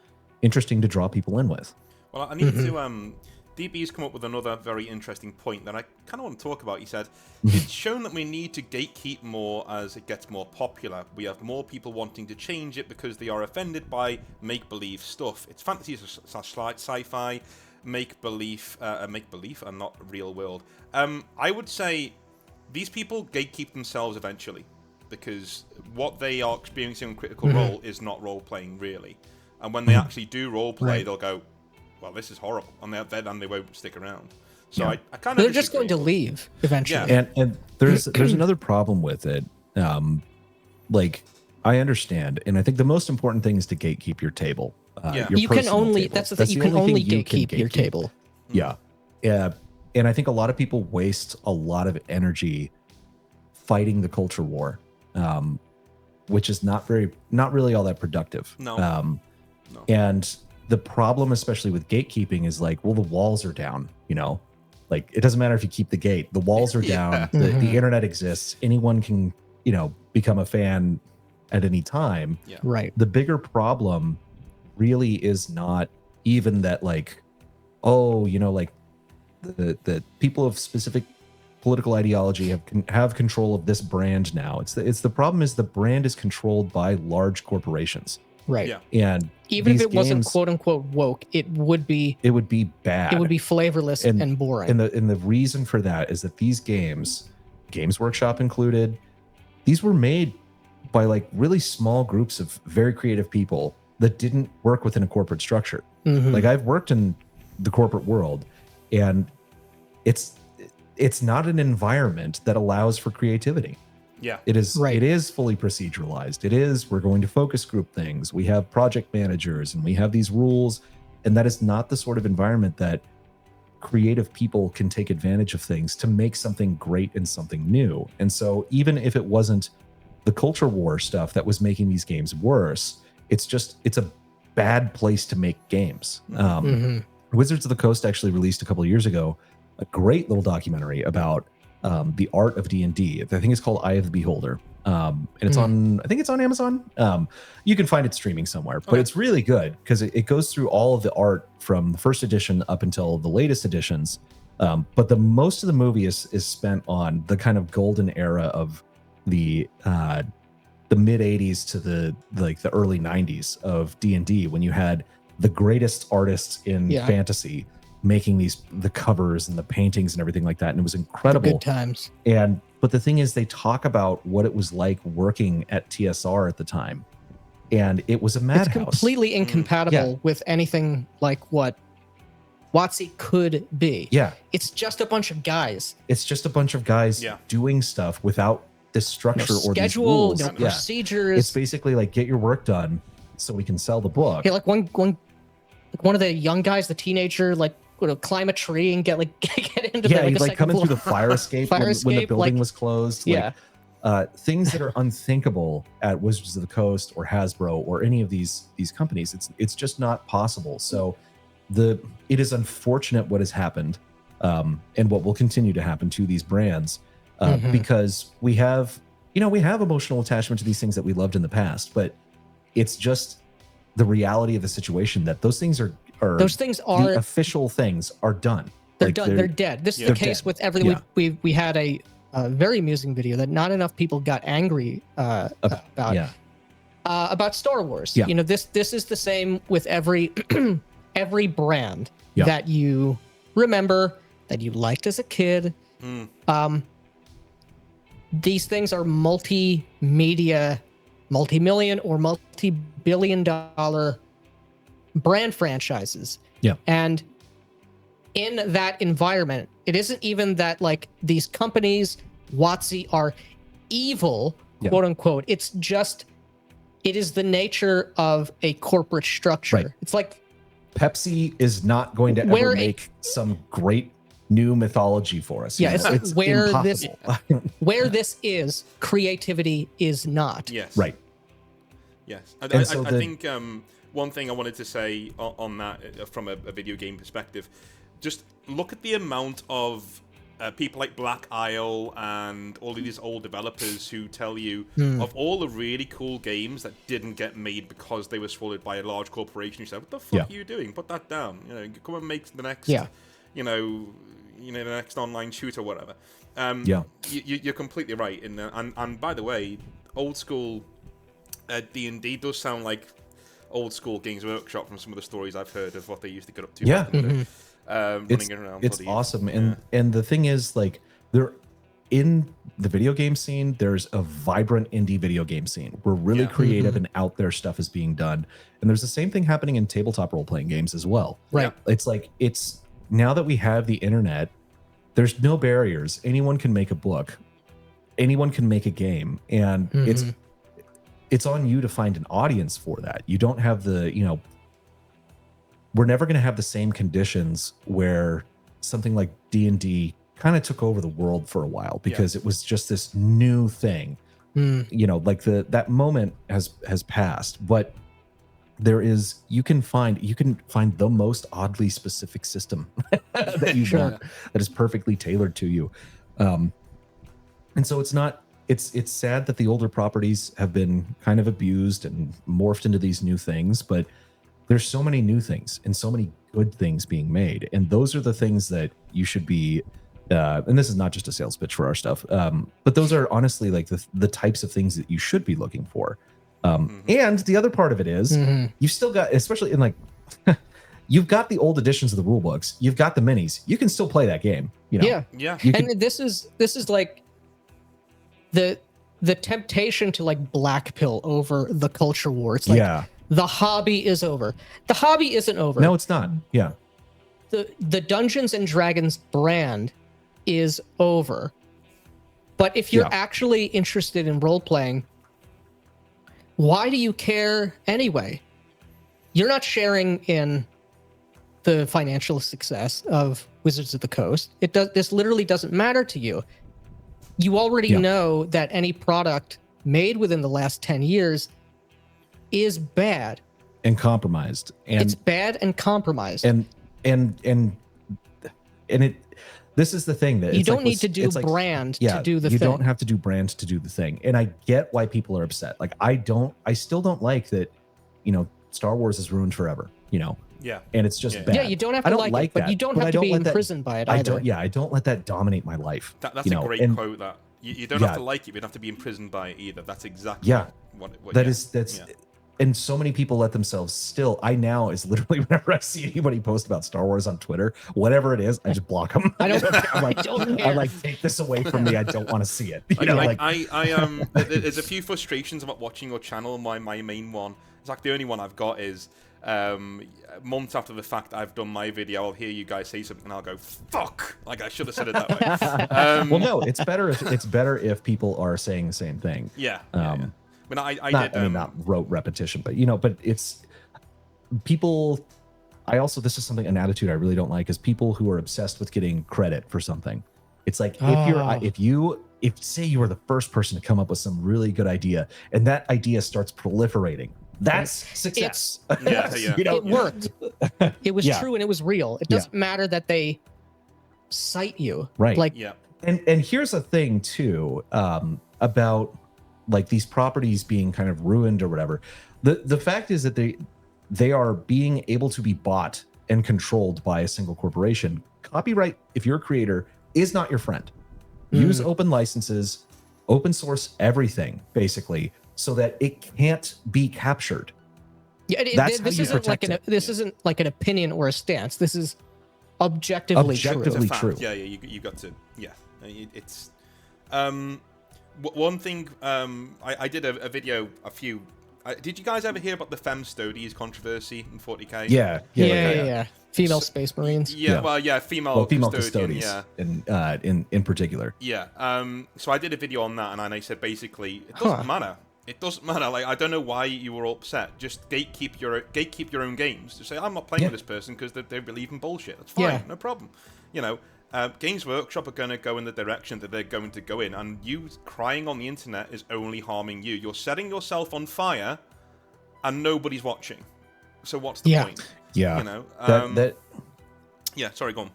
interesting to draw people in with. Well, I need to. DB's come up with another very interesting point that I kind of want to talk about. He said, it's shown that we need to gatekeep more as it gets more popular. We have more people wanting to change it because they are offended by make-believe stuff. It's fantasy / sci-fi, make-believe and not real world. I would say these people gatekeep themselves eventually because what they are experiencing in Critical Role is not role-playing, really. And when they actually do role-play, they'll go, well, this is horrible, and they won't stick around. So I kind of they're just going to leave eventually. Yeah. And there's another problem with it. Like I understand, and I think the most important thing is to gatekeep your table. You can only table. That's the thing. You can only gatekeep your table. Yeah. And I think a lot of people waste a lot of energy fighting the culture war, which is not really all that productive. No. And the problem, especially with gatekeeping, is like, well, the walls are down, like it doesn't matter if you keep the gate, the walls are down, the internet exists, anyone can, become a fan at any time. Yeah. Right. The bigger problem really is not even that, like, like the people of specific political ideology have control of this brand now. It's the problem is the brand is controlled by large corporations. Right. Yeah. And even if it wasn't quote unquote woke, it would be bad. It would be flavorless and boring. And the reason for that is that these Games Workshop included, these were made by like really small groups of very creative people that didn't work within a corporate structure. Like I've worked in the corporate world, and it's not an environment that allows for creativity. Yeah. It is It is fully proceduralized. We're going to focus group things. We have project managers and we have these rules, and that is not the sort of environment that creative people can take advantage of things to make something great and something new. And so even if it wasn't the culture war stuff that was making these games worse, it's a bad place to make games. Wizards of the Coast actually released a couple of years ago a great little documentary about the art of D&D. I think it's called Eye of the Beholder. And it's I think it's on Amazon. You can find it streaming somewhere, but it's really good because it goes through all of the art from the first edition up until the latest editions. But the most of the movie is spent on the kind of golden era of the mid 80s to the early 90s of D&D, when you had the greatest artists in fantasy making the covers and the paintings and everything like that, and it was incredible. Good times. But the thing is, they talk about what it was like working at TSR at the time, and it was a madhouse. It's completely incompatible with anything like what WotC could be. Yeah, it's just a bunch of guys. Doing stuff without this structure or these schedule, rules. no procedures. It's basically like, get your work done so we can sell the book. Yeah, like one of the young guys, the teenager, like would climb a tree and get into he'd like come in through the fire escape when the building was closed. Things that are unthinkable at Wizards of the Coast or Hasbro or any of these companies. It's just not possible. So it is unfortunate what has happened, and what will continue to happen to these brands, because we have emotional attachment to these things that we loved in the past, but it's just the reality of the situation that those things are the official things are done. They're done. They're dead. This is the case with everything. We had a very amusing video that not enough people got angry about Star Wars. Yeah. This is the same with every every brand Yeah. that you remember, that you liked as a kid. These things are multimedia, multi-million or multi-billion-dollar brand franchises. Yeah. And in that environment, it isn't even that like these companies, WotC, are evil, quote unquote. It's just, it is the nature of a corporate structure. Right. It's like Pepsi is not going to ever make some great new mythology for us. Yeah, it's where impossible. where this is, creativity is not. Yes. Right. Yes. And I so think one thing I wanted to say on that from a video game perspective, just look at the amount of people like Black Isle and all of these old developers who tell you of all the really cool games that didn't get made because they were swallowed by a large corporation. You say, what the fuck are you doing? Put that down. You know, come and make the next, the next online shooter or whatever. You're completely right. And by the way, old school D&D does sound like old school Games Workshop from some of the stories I've heard of what they used to get up to. Yeah. Running around. It's awesome. And the thing is, like, there in the video game scene, there's a vibrant indie video game scene where really creative and out there stuff is being done. And there's the same thing happening in tabletop role-playing games as well. Right. It's like, it's now that we have the internet, there's no barriers. Anyone can make a book. Anyone can make a game. And it's on you to find an audience for that. You don't have the, we're never going to have the same conditions where something like D&D kind of took over the world for a while because it was just this new thing. Like that moment has passed, but you can find the most oddly specific system that you want that is perfectly tailored to you. And so it's sad that the older properties have been kind of abused and morphed into these new things, but there's so many new things and so many good things being made. And those are the things that you should be, and this is not just a sales pitch for our stuff, but those are honestly like the types of things that you should be looking for. And the other part of it is you've still got, especially in like, you've got the old editions of the rule books, you've got the minis, you can still play that game. Yeah. This is like the temptation to like black pill over the culture war. It's like, the hobby is over. The hobby isn't over. No, it's not. Yeah. The Dungeons and Dragons brand is over. But if you're actually interested in role playing, why do you care anyway? You're not sharing in the financial success of Wizards of the Coast. This literally doesn't matter to you. You already know that any product made within the last 10 years is bad and compromised, and it's bad and compromised, and it. This is the thing that you don't need to do brand to do the thing. You don't have to do brand to do the thing, and I get why people are upset. Like I still don't like that. Star Wars is ruined forever. Yeah, and it's just bad. Yeah, you don't have to like it, but you don't have to be imprisoned by it either. I don't let that dominate my life. That's a great quote. That you don't have to like it, you don't have to be imprisoned by it either. That's exactly what that's. And so many people let themselves I now is literally whenever I see anybody post about Star Wars on Twitter, whatever it is, I just block them. I'm like, take this away from me. I don't want to see it. There's a few frustrations about watching your channel. My main one, it's like the only one I've got is months after the fact I've done my video, I'll hear you guys say something and I'll go, fuck, like I should have said it that way. Well, no, it's better if people are saying the same thing. Not rote repetition, but but it's people. This is an attitude I really don't like, is people who are obsessed with getting credit for something. It's like if say you were the first person to come up with some really good idea and that idea starts proliferating, that's success. It worked. It was true and it was real. It doesn't matter that they cite you, right? And here's a thing too about like these properties being kind of ruined or whatever. The fact is that they are being able to be bought and controlled by a single corporation. Copyright, if you're a creator, is not your friend. Use open licenses, open source everything, basically, so that it can't be captured. Yeah, this isn't like isn't like an opinion or a stance. This is objectively true. It's a fact. True. Yeah, you got to. Yeah, it's. One thing. I did a video a few. Did you guys ever hear about the Femme Studies controversy in 40k? Yeah. Female Space Marines. Female custodians. Yeah, in particular. Yeah. So I did a video on that, and I said basically it doesn't matter. It doesn't matter. Like, I don't know why you were upset. Just gatekeep your own games. Just say I'm not playing with this person because they believe in bullshit. That's fine. No problem. You know, Games Workshop are going to go in the direction that they're going to go in, and you crying on the internet is only harming you. You're setting yourself on fire, and nobody's watching. So what's the point? Yeah. You know. Yeah. Sorry. Go on.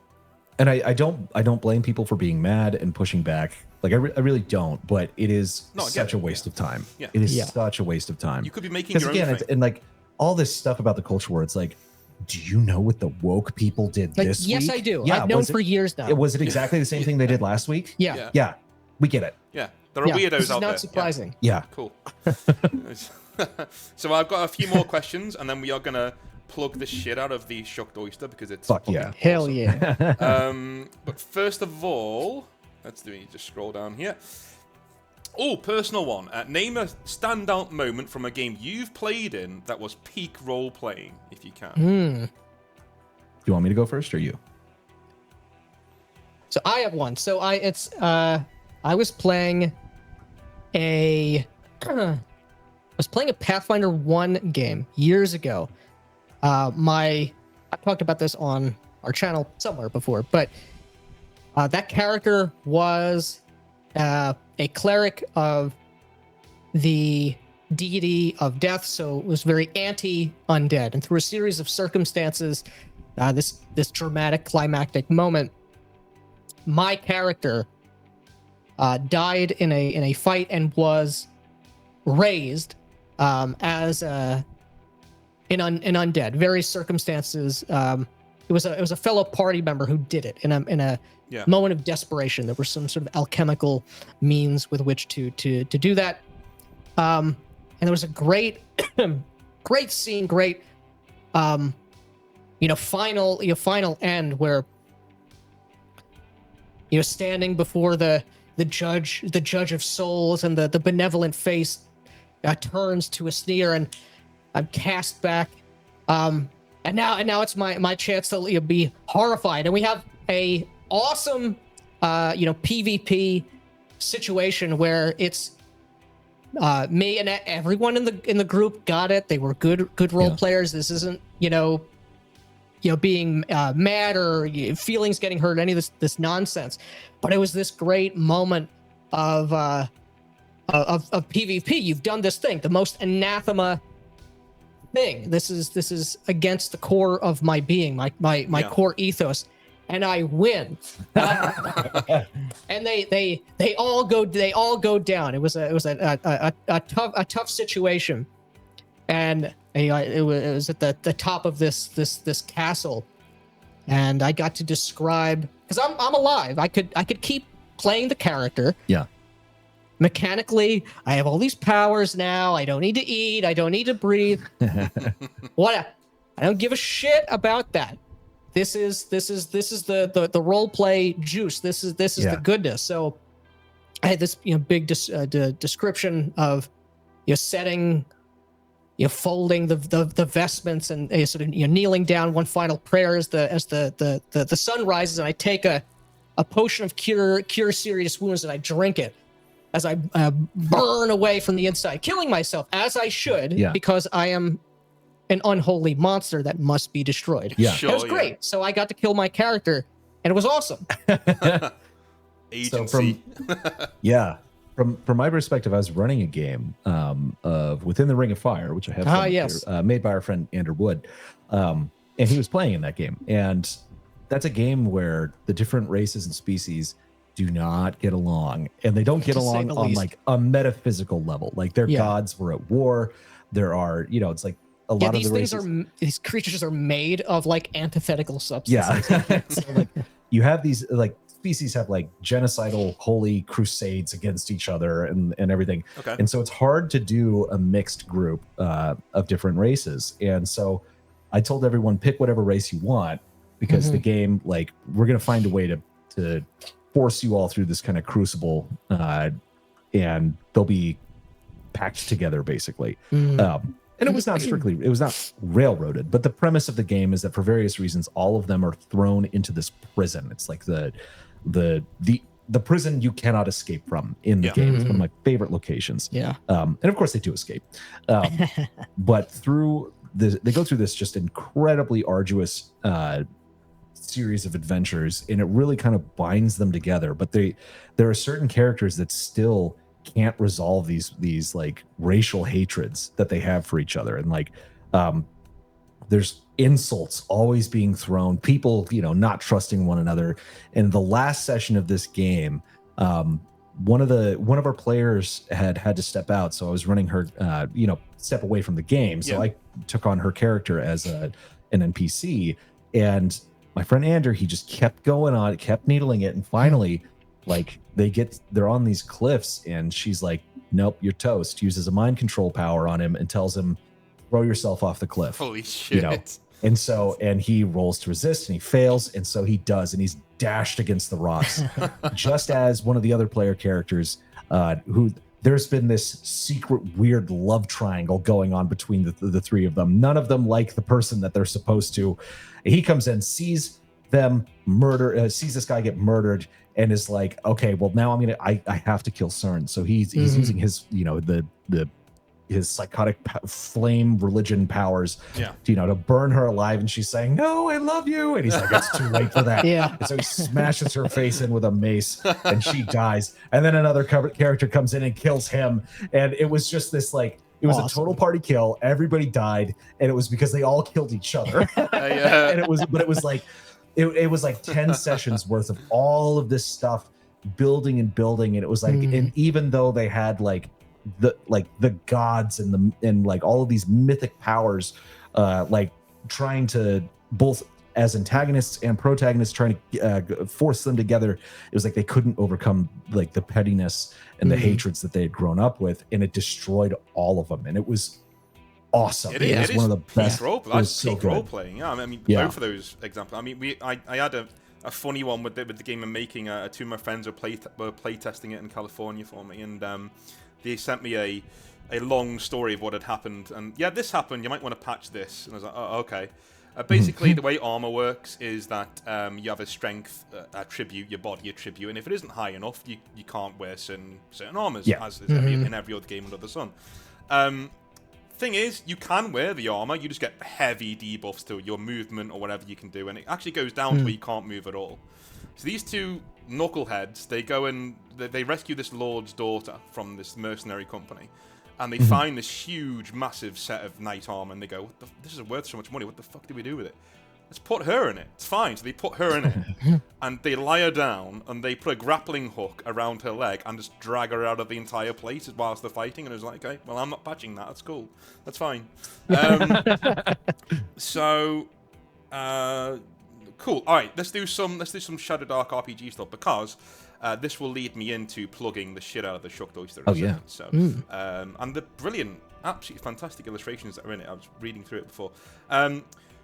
And I don't blame people for being mad and pushing back. Like I really don't, but it is such a waste of time. Yeah. It is such a waste of time. You could be making your own thing. And like all this stuff about the culture where it's like, do you know what the woke people did this week? Yes, I do. Yeah, I've known for years now. Was it exactly the same thing they did last week? Yeah. Yeah. We get it. Yeah. There are weirdos this is out there. not surprising. Yeah. Cool. So I've got a few more questions, and then we are going to plug the shit out of the Shucked Oyster because it's Hell yeah. But first of all, just scroll down here. Oh, personal one. Name a standout moment from a game you've played in that was peak role playing, if you can. Do you want me to go first or you? So I have one. So I was playing a Pathfinder 1 game years ago. I talked about this on our channel somewhere before, but that character was a cleric of the deity of death, so it was very anti-undead. And through a series of circumstances, this dramatic climactic moment, my character died in a fight and was raised as an undead. Various circumstances. It was a fellow party member who did it in a moment of desperation. There were some sort of alchemical means with which to do that. And there was a great scene, final end where standing before the judge of souls, and the benevolent face turns to a sneer, and I'm cast back. And now it's my chance to be horrified, and we have a awesome PvP situation where it's me and everyone in the group got it. They were good role players. This isn't being mad or feelings getting hurt, any of this nonsense. But it was this great moment of PvP. You've done this thing, the most anathema thing. This is against the core of my being, my core ethos, and I win. And they all go down. It was a tough situation, and it was at the top of this castle, and I got to describe, because I'm alive. I could keep playing the character. Yeah. Mechanically, I have all these powers now. I don't need to eat. I don't need to breathe. I don't give a shit about that. This is the role play juice. This is the goodness. So I had this big description of setting, folding the vestments, and sort of kneeling down, one final prayer as the sun rises, and I take a potion of cure serious wounds, and I drink it as I burn away from the inside, killing myself as I should, because I am an unholy monster that must be destroyed. Yeah, it was great. So I got to kill my character, and it was awesome. Agency. From my perspective, I was running a game of Within the Ring of Fire, which I have here, made by our friend Andrew Wood, and he was playing in that game. And that's a game where the different races and species do not get along, and they don't get along on like a metaphysical level. Like their gods were at war. There are, it's like a lot of the races. These creatures are made of like antithetical substances. Yeah. So, like, you have these like species have like genocidal holy crusades against each other and everything. Okay. And so it's hard to do a mixed group of different races. And so I told everyone, pick whatever race you want, because the game, like, we're going to find a way to force you all through this kind of crucible, and they'll be packed together basically. And it was not railroaded, but the premise of the game is that for various reasons, all of them are thrown into this prison. It's like the prison you cannot escape from in the game. It's one of my favorite locations. Yeah. And of course they do escape. But they go through this just incredibly arduous series of adventures, and it really kind of binds them together. But there are certain characters that still can't resolve these like racial hatreds that they have for each other, and like there's insults always being thrown, people not trusting one another. And the last session of this game, one of our players had to step out, so I was running her step away from the game, so I took on her character as an NPC. And my friend Andrew, he just kept going on, kept needling it, and finally, like, they're on these cliffs, and she's like, nope, you're toast. Uses a mind control power on him and tells him, throw yourself off the cliff. Holy shit. And he rolls to resist, and he fails, and so he does, and he's dashed against the rocks. Just as one of the other player characters, who there's been this secret weird love triangle going on between the three of them. None of them like the person that they're supposed to. He comes in, sees this guy get murdered, and is like, okay, well, now I have to kill CERN. So he's using his his psychotic flame religion powers to burn her alive. And she's saying, no, I love you. And he's like, it's too late for that. And so he smashes her face in with a mace, and she dies. And then another character comes in and kills him. And it was just this, like, it was a total party kill. Everybody died, and it was because they all killed each other. And it was like 10 sessions worth of all of this stuff building, and it was like, and even though they had like the gods and like all of these mythic powers, like trying to both as antagonists and protagonists, trying to force them together, it was like they couldn't overcome like the pettiness and the hatreds that they had grown up with, and it destroyed all of them. And it was awesome. It was one of the best. That's peak role playing. Yeah, I mean, both of those examples. I mean, I had a funny one with the game I'm making. Two of my friends were play testing it in California for me, and they sent me a long story of what had happened. And this happened. You might want to patch this. And I was like, oh, okay. Basically, the way armor works is that you have a strength attribute, your body attribute, and if it isn't high enough, you can't wear certain armors, as is in every other game under the sun. Thing is, you can wear the armor, you just get heavy debuffs to your movement or whatever you can do, and it actually goes down to where you can't move at all. So these two knuckleheads, they go and they rescue this lord's daughter from this mercenary company, and they find this huge, massive set of knight armor, and they go, this is worth so much money, what the fuck do we do with it? Let's put her in it. It's fine. So they put her in it, and they lie her down, and they put a grappling hook around her leg and just drag her out of the entire place whilst they're fighting. And it was like, okay, well, I'm not patching that. That's cool. That's fine. Cool. All right, let's do some Shadow Dark RPG stuff, because this will lead me into plugging the shit out of the Shucked Oyster. So, and the brilliant, absolutely fantastic illustrations that are in it. I was reading through it before.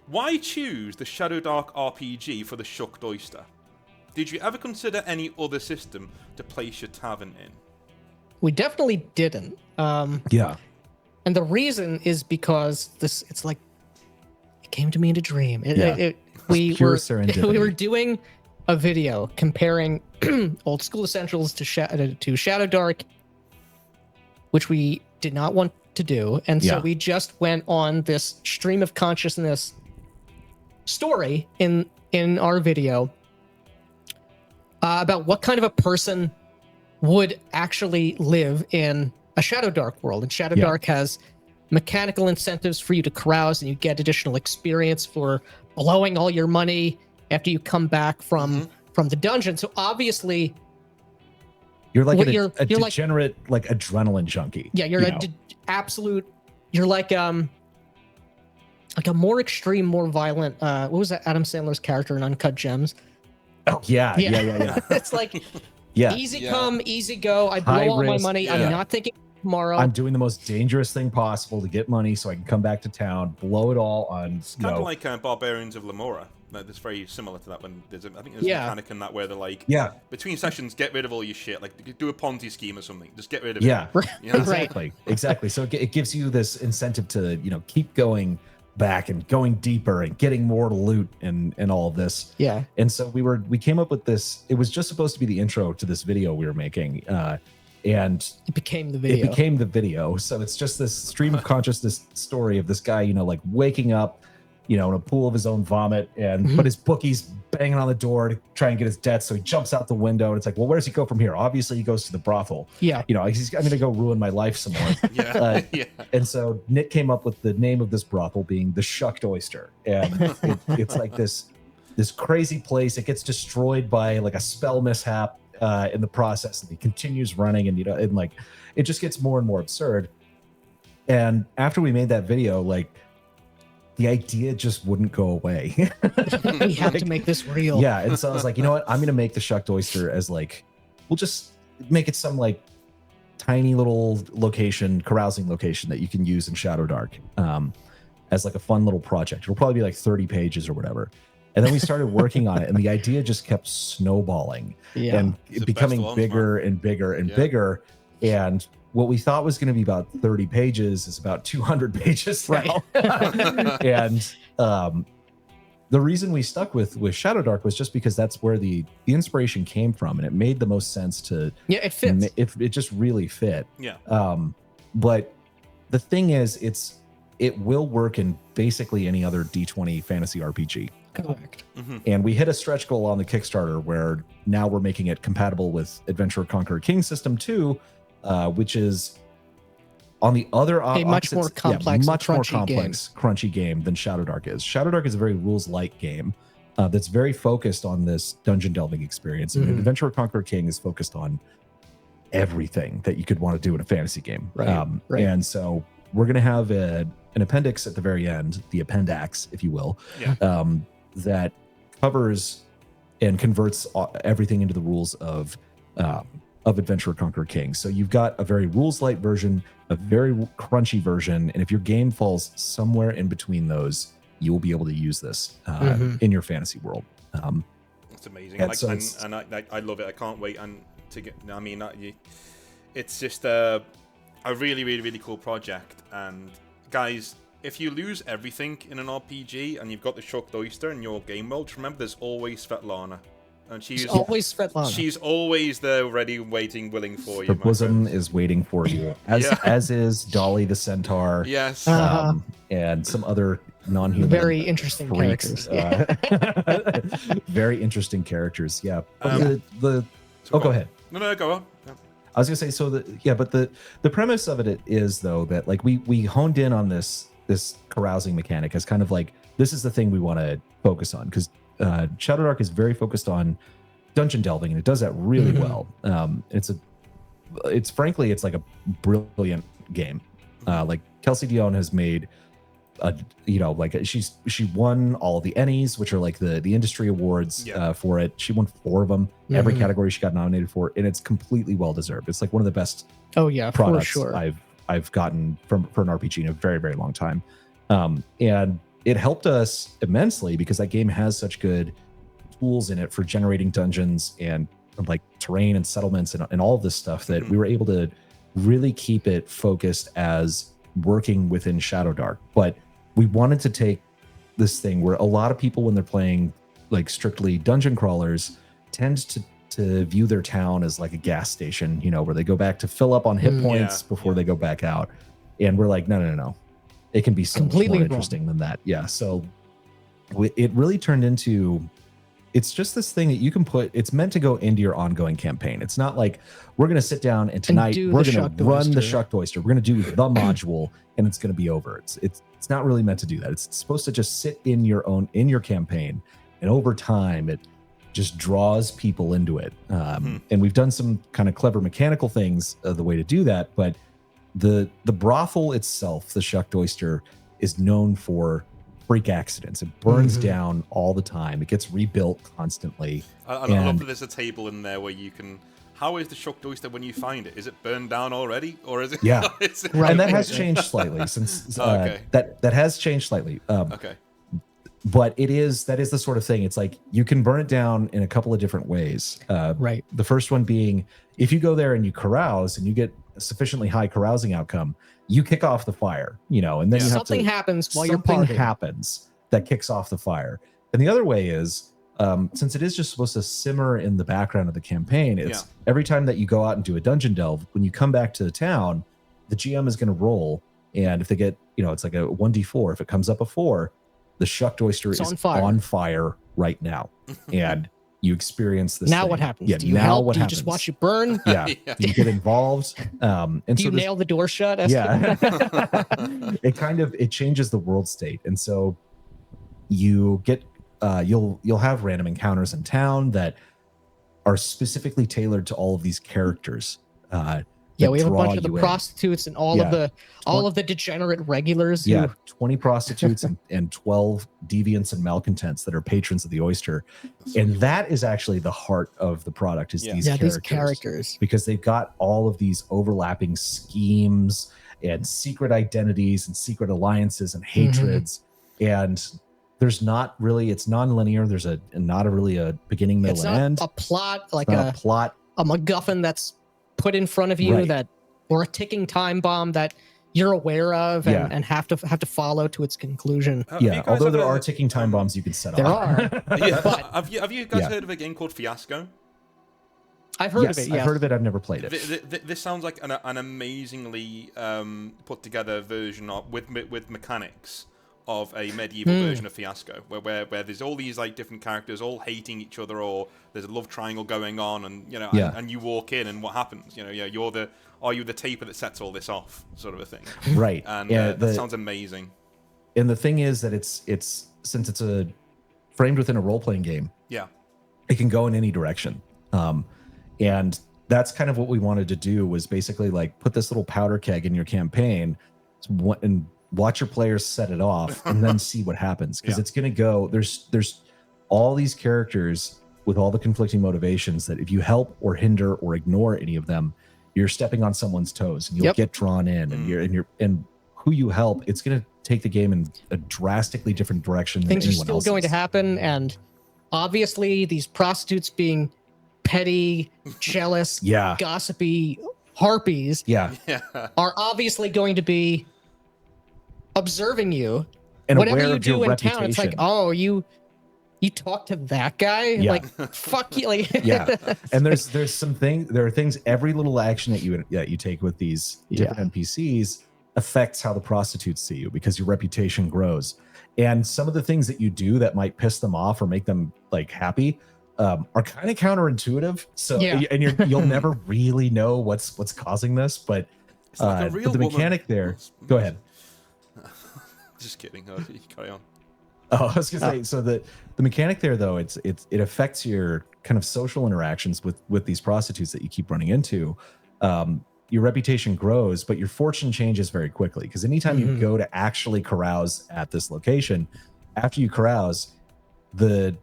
Why choose the Shadow Dark RPG for the Shucked Oyster? Did you ever consider any other system to place your tavern in? We definitely didn't. And the reason is because it's like, it came to me in a dream. We were doing a video comparing old school essentials to Shadow Dark, which we did not want to do. And so we just went on this stream of consciousness story in our video about what kind of a person would actually live in a Shadow Dark world. And Shadow Dark has mechanical incentives for you to carouse, and you get additional experience for blowing all your money after you come back from the dungeon. So obviously you're like a degenerate, like adrenaline junkie. Yeah, you're absolute. You're like a more extreme, more violent. What was that Adam Sandler's character in Uncut Gems? Oh yeah. It's like easy come, easy go. I blow High all my risk, money. yeah. I'm not thinking tomorrow. I'm doing the most dangerous thing possible to get money so I can come back to town, blow it all on. It's kind of like Barbarians of Lamora. Like, it's very similar to that. When there's, I think there's a mechanic in that where they're like, between sessions, get rid of all your shit. Like, do a Ponzi scheme or something. Just get rid of it. Yeah, you know? exactly. So it gives you this incentive to keep going back and going deeper and getting more to loot and all of this. Yeah. And so we came up with this. It was just supposed to be the intro to this video we were making. And it became the video. So it's just this stream of consciousness story of this guy, like waking up, in a pool of his own vomit, and but his bookie's banging on the door to try and get his debt. So he jumps out the window, and it's like, well, where does he go from here? Obviously, he goes to the brothel. Yeah. I'm going to go ruin my life some more. And so Nick came up with the name of this brothel being the Shucked Oyster, and it's like this crazy place. It gets destroyed by like a spell mishap in the process, and he continues running, and and like it just gets more and more absurd. And after we made that video, like, the idea just wouldn't go away. We have to make this real. Yeah, and so I was like, you know what? I'm going to make the Shucked Oyster as like, we'll just make it some like tiny little location, carousing location that you can use in Shadow Dark as like a fun little project. It'll probably be like 30 pages or whatever. And then we started working on it, and the idea just kept snowballing and becoming bigger and bigger and bigger. And what we thought was going to be about 30 pages is about 200 pages now. And the reason we stuck with Shadow Dark was just because that's where the inspiration came from, and it made the most sense to. Yeah, it fits. It just really fit. Yeah. But the thing is, it will work in basically any other D20 fantasy RPG. Correct. And we hit a stretch goal on the Kickstarter where now we're making it compatible with Adventurer Conqueror King system 2. Which is on the other a much more complex, crunchy game than Shadow Dark is. Shadow Dark is a very rules-light game that's very focused on this dungeon delving experience, and Adventurer Conqueror King is focused on everything that you could want to do in a fantasy game. And so we're going to have an appendix at the very end, the appendax, if you will, that covers and converts everything into the rules of Adventurer Conqueror King. So you've got a very rules-light version, a very crunchy version, and if your game falls somewhere in between those, you will be able to use this in your fantasy world. It's amazing. I love it. I can't wait to get. I mean, it's just a really, really, really cool project. And guys, if you lose everything in an RPG and you've got the Shucked Oyster in your game world, just remember there's always Svetlana. And she's always Svetlana. She's always there, ready, waiting, willing for you. Her bosom is waiting for you, as is Dolly the Centaur. Yes, and some other non-human, very interesting characters. Very interesting characters. Yeah. Go ahead. No, go on. Yeah. I was gonna say but the premise of it is though that like we honed in on this carousing mechanic as kind of like this is the thing we want to focus on because. Shadow Dark is very focused on dungeon delving, and it does that really well. It's frankly like a brilliant game. Like Kelsey Dion has made, she won all the Ennies, which are like the industry awards for it. She won 4 of them, every category she got nominated for, and it's completely well deserved. It's like one of the best products for sure. I've gotten for an RPG in a very, very long time, and it helped us immensely because that game has such good tools in it for generating dungeons and like terrain and settlements and all of this stuff that we were able to really keep it focused as working within Shadow Dark. But we wanted to take this thing where a lot of people, when they're playing like strictly dungeon crawlers, tend to view their town as like a gas station, where they go back to fill up on hit points before they go back out. And we're like, no. It can be so much more interesting than that. Yeah. So it really turned into, it's just this thing that you can put, it's meant to go into your ongoing campaign. It's not like we're going to sit down and tonight we're going to run the Shucked Oyster. We're going to do the module and it's going to be over. It's not really meant to do that. It's supposed to just sit in your campaign. And over time, it just draws people into it. And we've done some kind of clever mechanical things the way to do that. But the brothel itself, the Shucked Oyster, is known for freak accidents. It burns down all the time. It gets rebuilt constantly. I love that there's a table in there where you can. How is the shucked oyster when you find it? Is it burned down already, or is it? Yeah, is it, and that has changed slightly since Okay. that has changed slightly. Okay. But that is the sort of thing. It's like you can burn it down in a couple of different ways. Right. The first one being if you go there and you carouse and you get a sufficiently high carousing outcome, you kick off the fire, and then you have something happens while you're something partying. happens that kicks off the fire. And the other way is since it is just supposed to simmer in the background of the campaign, it's every time that you go out and do a dungeon delve, when you come back to the town, the GM is going to roll, and if they get, it's like a 1d4. If it comes up a 4, the shucked oyster is on fire right now, and you experience this. Now thing. what happens? Yeah, Do you now help? what Do you happens? just watch it burn? Yeah. Do you get involved? And Do you nail the door shut? Yeah. It changes the world state, and so you get you'll have random encounters in town that are specifically tailored to all of these characters. We have a bunch of the prostitutes and all of the degenerate regulars. Yeah, 20 prostitutes and 12 deviants and malcontents that are patrons of the oyster. And that is actually the heart of the product is these characters. Because they've got all of these overlapping schemes and secret identities and secret alliances and hatreds. And there's not really, it's non-linear. There's not really a beginning, middle, and end. A plot, like a plot. A MacGuffin that's put in front of you or a ticking time bomb that you're aware of and have to follow to its conclusion. Although there are ticking time bombs you can set off. There are. Have you guys heard of a game called Fiasco? I've heard of it. I've heard of it. I've never played it. This sounds like an amazingly put together version of with mechanics of a medieval version of Fiasco, where there's all these like different characters all hating each other, or there's a love triangle going on, and and you walk in, and what happens? Are you the taper that sets all this off, sort of a thing? Right. And that sounds amazing. And the thing is that it's since it's framed within a role playing game. Yeah. It can go in any direction. And that's kind of what we wanted to do was basically like put this little powder keg in your campaign and watch your players set it off and then see what happens. Because it's going to go, there's all these characters with all the conflicting motivations that if you help or hinder or ignore any of them, you're stepping on someone's toes and you'll get drawn in and who you help, it's going to take the game in a drastically different direction. Things are still going to happen. And obviously these prostitutes being petty, jealous, gossipy harpies are obviously going to be observing you and whatever aware you of do your in reputation. town. It's like, oh, you talk to that guy? Like, fuck you. Like, And there are things, every little action that you take with these different NPCs affects how the prostitutes see you because your reputation grows. And some of the things that you do that might piss them off or make them like happy are kind of counterintuitive. So and you'll never really know what's causing this, but it's like a real but the mechanic there. Go ahead. Just kidding. You carry on. Oh, I was gonna say, so the mechanic there though, it affects your kind of social interactions with these prostitutes that you keep running into. Your reputation grows, but your fortune changes very quickly because anytime you go to actually carouse at this location, after you carouse, the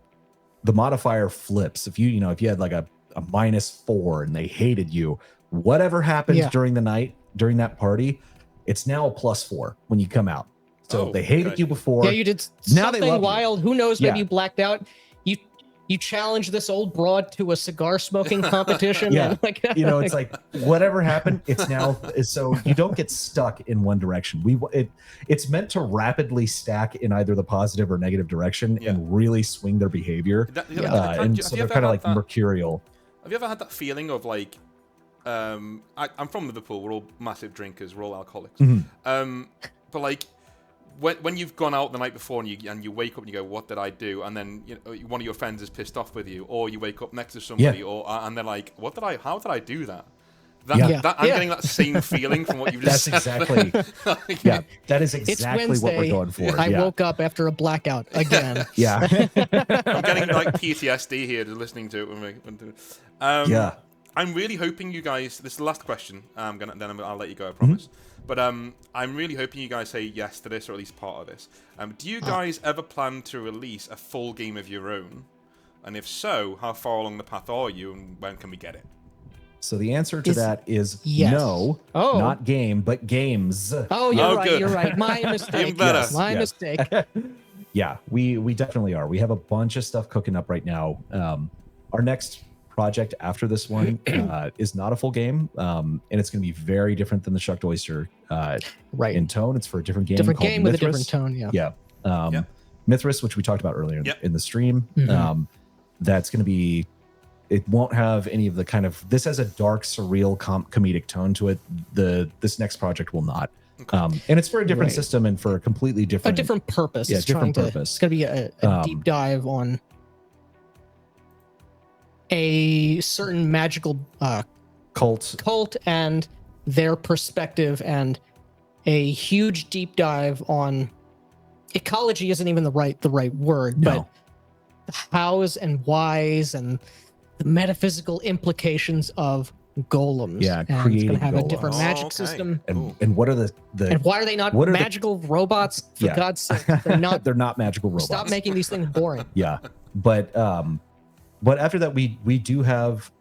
modifier flips. If you had like a -4 and they hated you, whatever happened during the night, during that party, it's now a +4 when you come out. So they hated you before. Yeah, you did something wild. Who knows? Maybe you blacked out. You challenge this old broad to a cigar smoking competition. And it's like whatever happened, it's now. So you don't get stuck in one direction. It's meant to rapidly stack in either the positive or negative direction and really swing their behavior. And so they're kind of like mercurial. Have you ever had that feeling of like, I'm from Liverpool. We're all massive drinkers. We're all alcoholics. But like, when you've gone out the night before and you wake up and you go, what did I do? And then one of your friends is pissed off with you, or you wake up next to somebody, and they're like, how did I do that? I'm getting that same feeling from what you've just said. That is exactly what we're going for. I woke up after a blackout again. I'm getting like PTSD here just listening to it. I'm really hoping you guys. This is the last question. I'll let you go. I promise. But I'm really hoping you guys say yes to this, or at least part of this. Do you guys ever plan to release a full game of your own? And if so, how far along the path are you, and when can we get it? So the answer to that is yes. No, not game, but games. Oh, you're right. Good. You're right. My mistake. Yes, my mistake. Yeah, we definitely are. We have a bunch of stuff cooking up right now. Our next project after this one is not a full game, and it's going to be very different than the Shucked Oyster right. in tone. It's for a different game. Different called game Mythras. with a different tone. Yeah. Mythras, which we talked about earlier in the stream. That's going to be. It won't have any of the kind of. This has a dark, surreal, comedic tone to it. This next project will not. Okay. And it's for a different system and for a completely different purpose. Yeah, different purpose. It's going to be a deep dive on a certain magical cult and their perspective, and a huge deep dive on ecology. Isn't even the right word, but the hows and whys and the metaphysical implications of golems. Yeah, and it's going to have a different magic system. And what are the and why are they not magical robots? For God's sake, they're not. They're not magical robots. Stop making these things boring. Yeah, but after that, we do have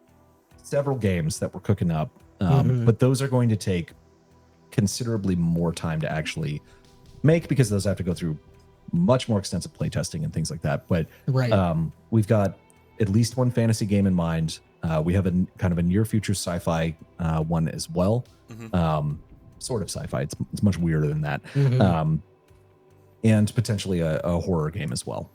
several games that we're cooking up, but those are going to take considerably more time to actually make, because those have to go through much more extensive playtesting and things like that. But we've got at least one fantasy game in mind. We have a kind of a near future sci-fi one as well. Sort of sci-fi. It's much weirder than that. And potentially a horror game as well.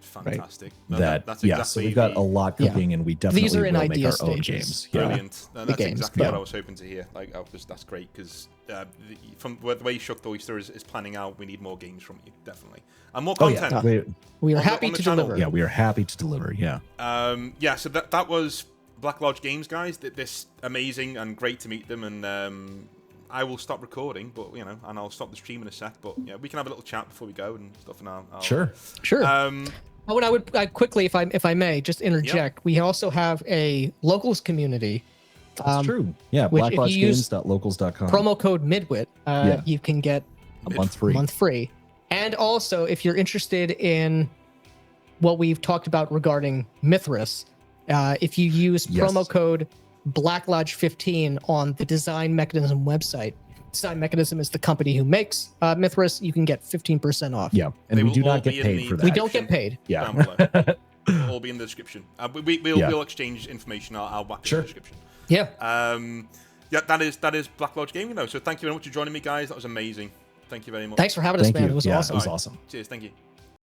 Fantastic. Right? That's exactly so we've got a lot cooking, and we definitely will make our own games. Brilliant. That's exactly what I was hoping to hear. That's great, because from the way Shucked Oyster is planning out, we need more games from you, definitely, and more content. We are happy to deliver. Yeah, we are happy to deliver. Yeah. So that was Black Lodge Games, guys. This amazing and great to meet them, and I will stop recording, but and I'll stop the stream in a sec. But we can have a little chat before we go and stuff. And I'll sure. I quickly, if I may, just interject. We also have a locals community. That's true. Yeah, blacklodgegames.locals.com. Promo code Midwit. You can get a month free. And also, if you're interested in what we've talked about regarding Mythras, if you use promo code BlackLodge15 on the Design Mechanism website. Design Mechanism is the company who makes Mythras. You can get 15% off. Yeah, and we do not get paid for that. We don't get paid. Yeah. It'll all be in the description. We'll exchange information. I'll whack it in the description. Yeah. That is Black Lodge Gaming, though. So thank you very much for joining me, guys. That was amazing. Thank you very much. Thanks for having us, man. It was awesome. It was awesome. Cheers. Thank you.